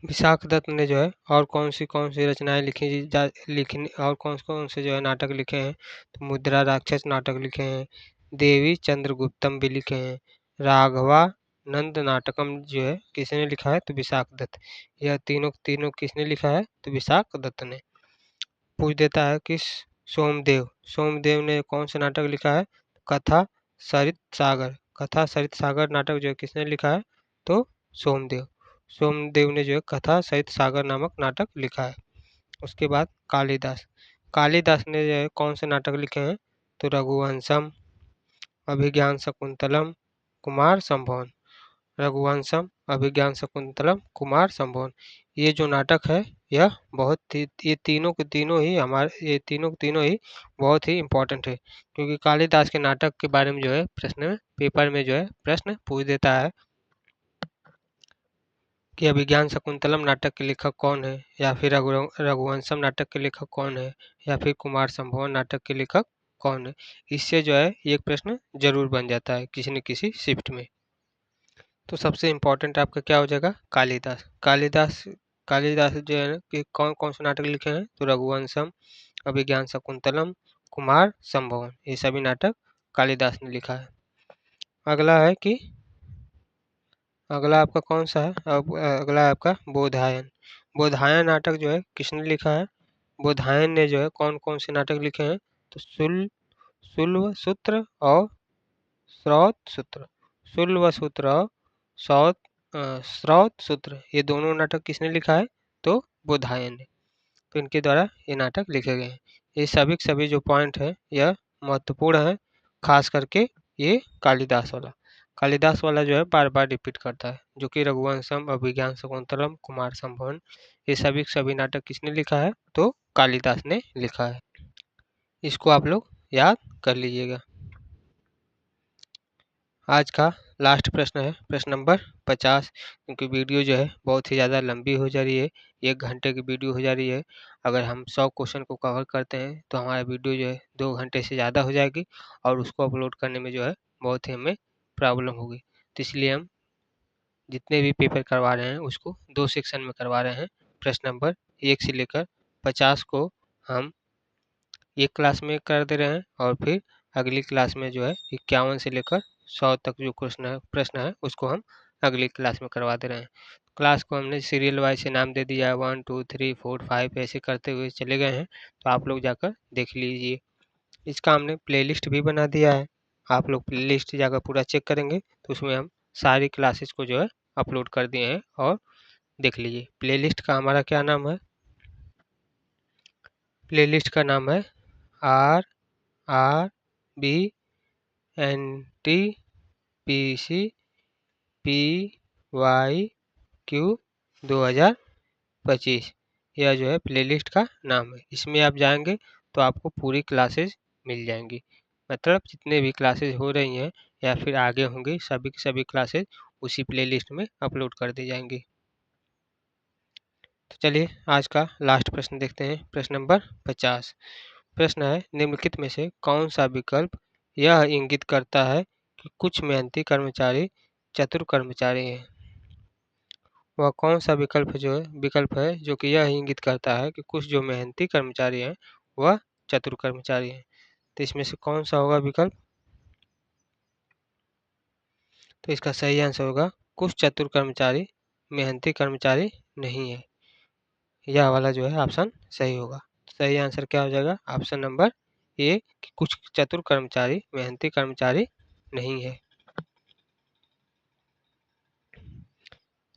विशाख दत्त ने जो है और कौन सी रचनाएं लिखी और कौन से जो है नाटक लिखे हैं। तो मुद्रा राक्षस नाटक लिखे हैं, देवी चंद्रगुप्तम भी लिखे हैं, राघवा नंद नाटकम जो है किसने लिखा है, तो विशाख दत्त। यह तीनों किसने लिखा है, तो विशाख दत्त ने। पूछ देता है कि सोमदेव ने कौन सा नाटक लिखा है। कथा सरित सागर नाटक जो है किसने लिखा है, तो सोमदेव ने जो है कथा सरित सागर नामक नाटक लिखा है। उसके बाद कालिदास ने जो है कौन से नाटक लिखे हैं, तो रघुवंशम, अभिज्ञान शकुंतलम, कुमार संभवन। रघुवंशम, अभिज्ञान शकुंतलम, कुमार संभवन, ये जो नाटक है यह ये तीनों के तीनों ही बहुत ही इम्पोर्टेंट है, क्योंकि कालिदास के नाटक के बारे में जो है पेपर में जो है प्रश्न पूछ देता है कि अभिज्ञान शकुंतलम नाटक के लेखक कौन है, या फिर रघुवंशम नाटक के लेखक कौन है, या फिर कुमार संभवन नाटक के लेखक कौन है। इससे जो है एक प्रश्न जरूर बन जाता है किसी न किसी शिफ्ट में। तो सबसे इम्पोर्टेंट आपका क्या हो जाएगा, कालिदास जो है कि कौन कौन से नाटक लिखे हैं, तो रघुवंशम, अभिज्ञान शकुंतलम, कुमार संभवन, ये सभी नाटक कालिदास ने लिखा है। अगला आपका कौन सा है, अगला है आपका बोधायन नाटक जो है किसने लिखा है। बोधायन ने जो है कौन कौन से नाटक लिखे हैं, तो शुल्व सूत्र और स्रोत सूत्र। शुल्व सूत्र और स्रोत सूत्र, ये दोनों नाटक किसने लिखा है, तो बोधायन ने। तो इनके द्वारा ये नाटक लिखे गए हैं। ये सभी जो पॉइंट है यह महत्वपूर्ण है, खास करके ये कालिदास वाला जो है बार बार रिपीट करता है, जो कि रघुवंशम, अभिज्ञान शकुंतलम, कुमार संभवन, ये सभी नाटक किसने लिखा है, तो कालिदास ने लिखा है। इसको आप लोग याद कर लीजिएगा। आज का लास्ट प्रश्न है प्रश्न नंबर 50, क्योंकि वीडियो जो है बहुत ही ज़्यादा लंबी हो जा रही है, 1 घंटे की वीडियो हो जा रही है। अगर हम 100 क्वेश्चन को कवर करते हैं तो हमारा वीडियो जो है 2 घंटे से ज़्यादा हो जाएगी, और उसको अपलोड करने में जो है बहुत ही हमें प्रॉब्लम होगी। तो इसलिए हम जितने भी पेपर करवा रहे हैं उसको 2 सेक्शन में करवा रहे हैं। प्रश्न नंबर 1 से लेकर 50 को हम एक क्लास में कर दे रहे हैं, और फिर अगली क्लास में जो है 51 से लेकर 100 तक जो प्रश्न है उसको हम अगली क्लास में करवा दे रहे हैं। क्लास को हमने सीरियल वाइज से नाम दे दिया है, 1 2 3 4 5 ऐसे करते हुए चले गए हैं। तो आप लोग जाकर देख लीजिए। इसका हमने प्लेलिस्ट भी बना दिया है, आप लोग प्लेलिस्ट जाकर पूरा चेक करेंगे तो उसमें हम सारी क्लासेस को जो है अपलोड कर दिए हैं, और देख लीजिए। प्लेलिस्ट का हमारा क्या नाम है, प्लेलिस्ट का नाम है RRBNTPCPYQ 2025, यह जो है प्लेलिस्ट का नाम है। इसमें आप जाएंगे तो आपको पूरी क्लासेस मिल जाएंगी, मतलब जितने भी क्लासेस हो रही हैं या फिर आगे होंगी सभी की सभी क्लासेस उसी प्लेलिस्ट में अपलोड कर दी जाएंगी। तो चलिए आज का लास्ट प्रश्न देखते हैं, प्रश्न नंबर 50। प्रश्न है, निम्नलिखित में से कौन सा विकल्प यह इंगित करता है कि कुछ मेहनती कर्मचारी चतुर कर्मचारी हैं। वह कौन सा विकल्प है जो कि यह इंगित करता है कि कुछ जो मेहनती कर्मचारी हैं वह चतुर कर्मचारी हैं। तो इसमें से कौन सा होगा विकल्प? तो इसका सही आंसर होगा कुछ चतुर कर्मचारी मेहनती कर्मचारी नहीं है। यह वाला जो है ऑप्शन सही होगा। सही आंसर क्या हो जाएगा? ऑप्शन नंबर ए कि कुछ चतुर कर्मचारी मेहनती कर्मचारी नहीं है।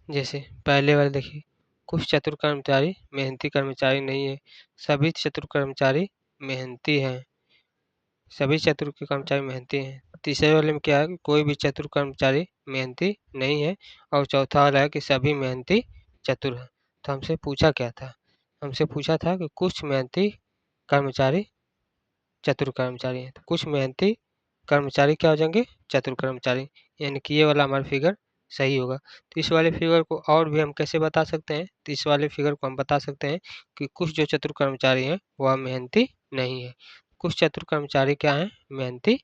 जैसे पहले वाले देखिए, कुछ चतुर कर्मचारी मेहनती कर्मचारी नहीं है, सभी चतुर कर्मचारी मेहनती हैं, सभी चतुर के कर्मचारी मेहनती हैं। तीसरे वाले में क्या है कि कोई भी चतुर कर्मचारी मेहनती नहीं है, और चौथा वाला है कि सभी मेहनती चतुर हैं। तो हमसे पूछा क्या था? हमसे पूछा था कि कुछ मेहनती कर्मचारी चतुर कर्मचारी हैं, तो कुछ मेहनती कर्मचारी क्या हो जाएंगे? चतुर कर्मचारी। यानी कि ये वाला हमारा फिगर सही होगा। तो इस वाले फिगर को और भी हम कैसे बता सकते हैं? तो इस वाले फिगर को हम बता सकते हैं कि कुछ जो चतुर कर्मचारी हैं वह मेहनती नहीं है, कुछ चतुर कर्मचारी क्या हैं? मेहनती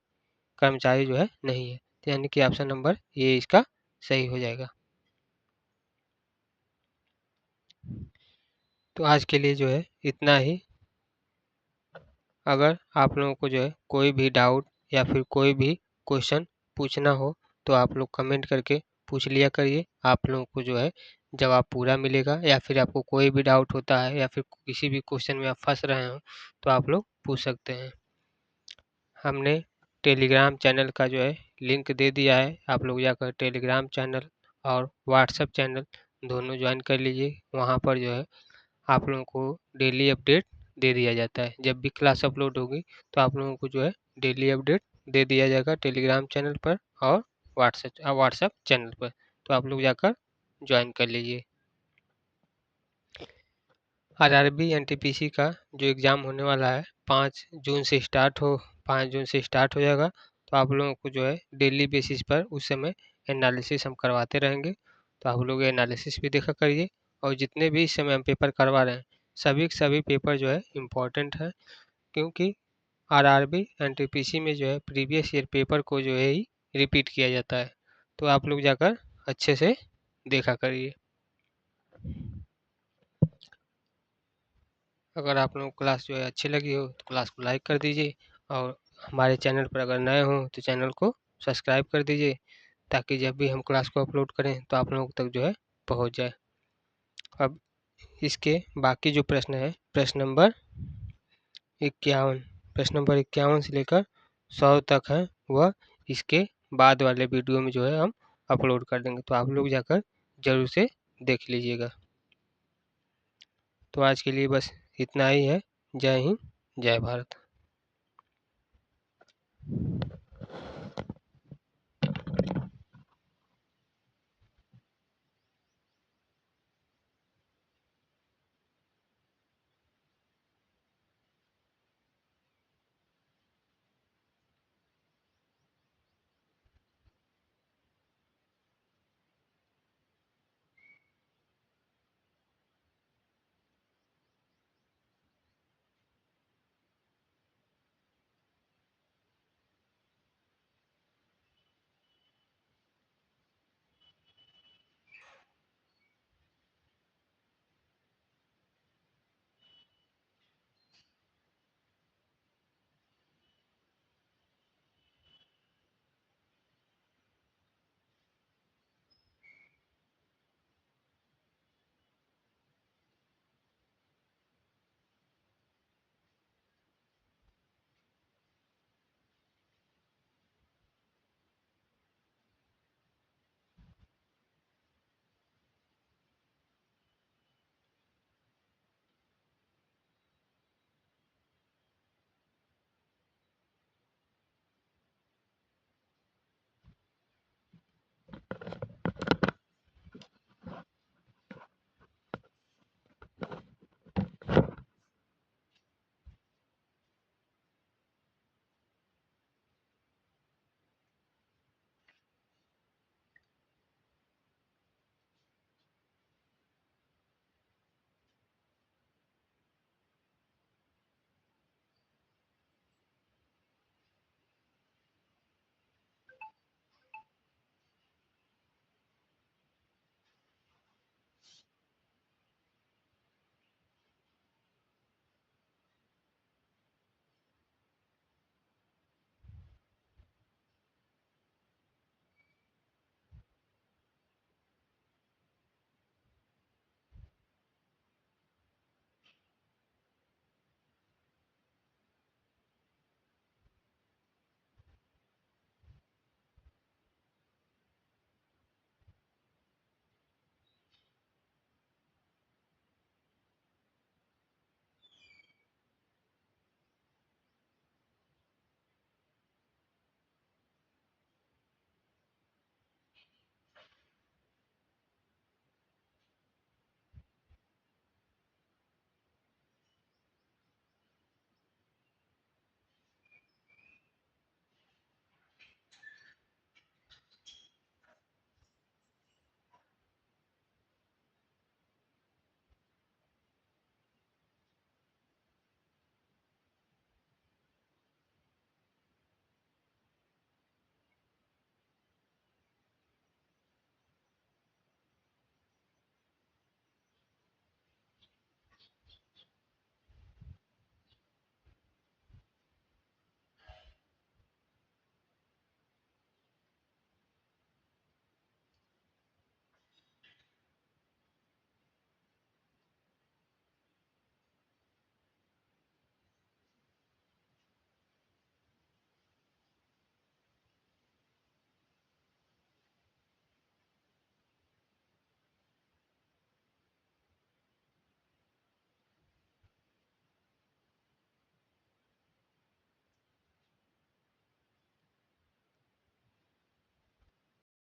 कर्मचारी जो है नहीं है। तो यानी कि ऑप्शन नंबर ये इसका सही हो जाएगा। तो आज के लिए जो है इतना ही। अगर आप लोगों को जो है कोई भी डाउट या फिर कोई भी क्वेश्चन पूछना हो तो आप लोग कमेंट करके पूछ लिया करिए। आप लोगों को जो है जवाब पूरा मिलेगा, या फिर आपको कोई भी डाउट होता है या फिर किसी भी क्वेश्चन में आप फंस रहे हो तो आप लोग पूछ सकते हैं। हमने टेलीग्राम चैनल का जो है लिंक दे दिया है, आप लोग जाकर टेलीग्राम चैनल और व्हाट्सएप चैनल दोनों ज्वाइन कर लीजिए। वहाँ पर जो है आप लोगों को डेली अपडेट दे दिया जाता है। जब भी क्लास अपलोड होगी तो आप लोगों को जो है डेली अपडेट दे दिया जाएगा टेलीग्राम चैनल पर और व्हाट्सएप चैनल पर। तो आप लोग जाकर ज्वाइन कर लीजिए। आरआरबी एनटीपीसी का जो एग्ज़ाम होने वाला है 5 जून से स्टार्ट हो जाएगा। तो आप लोगों को जो है डेली बेसिस पर उस समय एनालिसिस हम करवाते रहेंगे। तो आप लोग एनालिसिस भी देखा करिए, और जितने भी इस समय हम पेपर करवा रहे हैं सभी के सभी पेपर जो है इम्पोर्टेंट है, क्योंकि आरआरबी एनटीपीसी में जो है प्रीवियस ईयर पेपर को जो है ही रिपीट किया जाता है। तो आप लोग जाकर अच्छे से देखा करिए। अगर आप लोगों को क्लास जो है अच्छी लगी हो तो क्लास को लाइक कर दीजिए, और हमारे चैनल पर अगर नए हो तो चैनल को सब्सक्राइब कर दीजिए, ताकि जब भी हम क्लास को अपलोड करें तो आप लोगों तक जो है पहुंच जाए। अब इसके बाकी जो प्रश्न है, प्रश्न नंबर 51 से लेकर 100 तक है, वह इसके बाद वाले वीडियो में जो है हम अपलोड कर देंगे। तो आप लोग जाकर जरूर से देख लीजिएगा। तो आज के लिए बस इतना ही है। जय हिंद, जय भारत।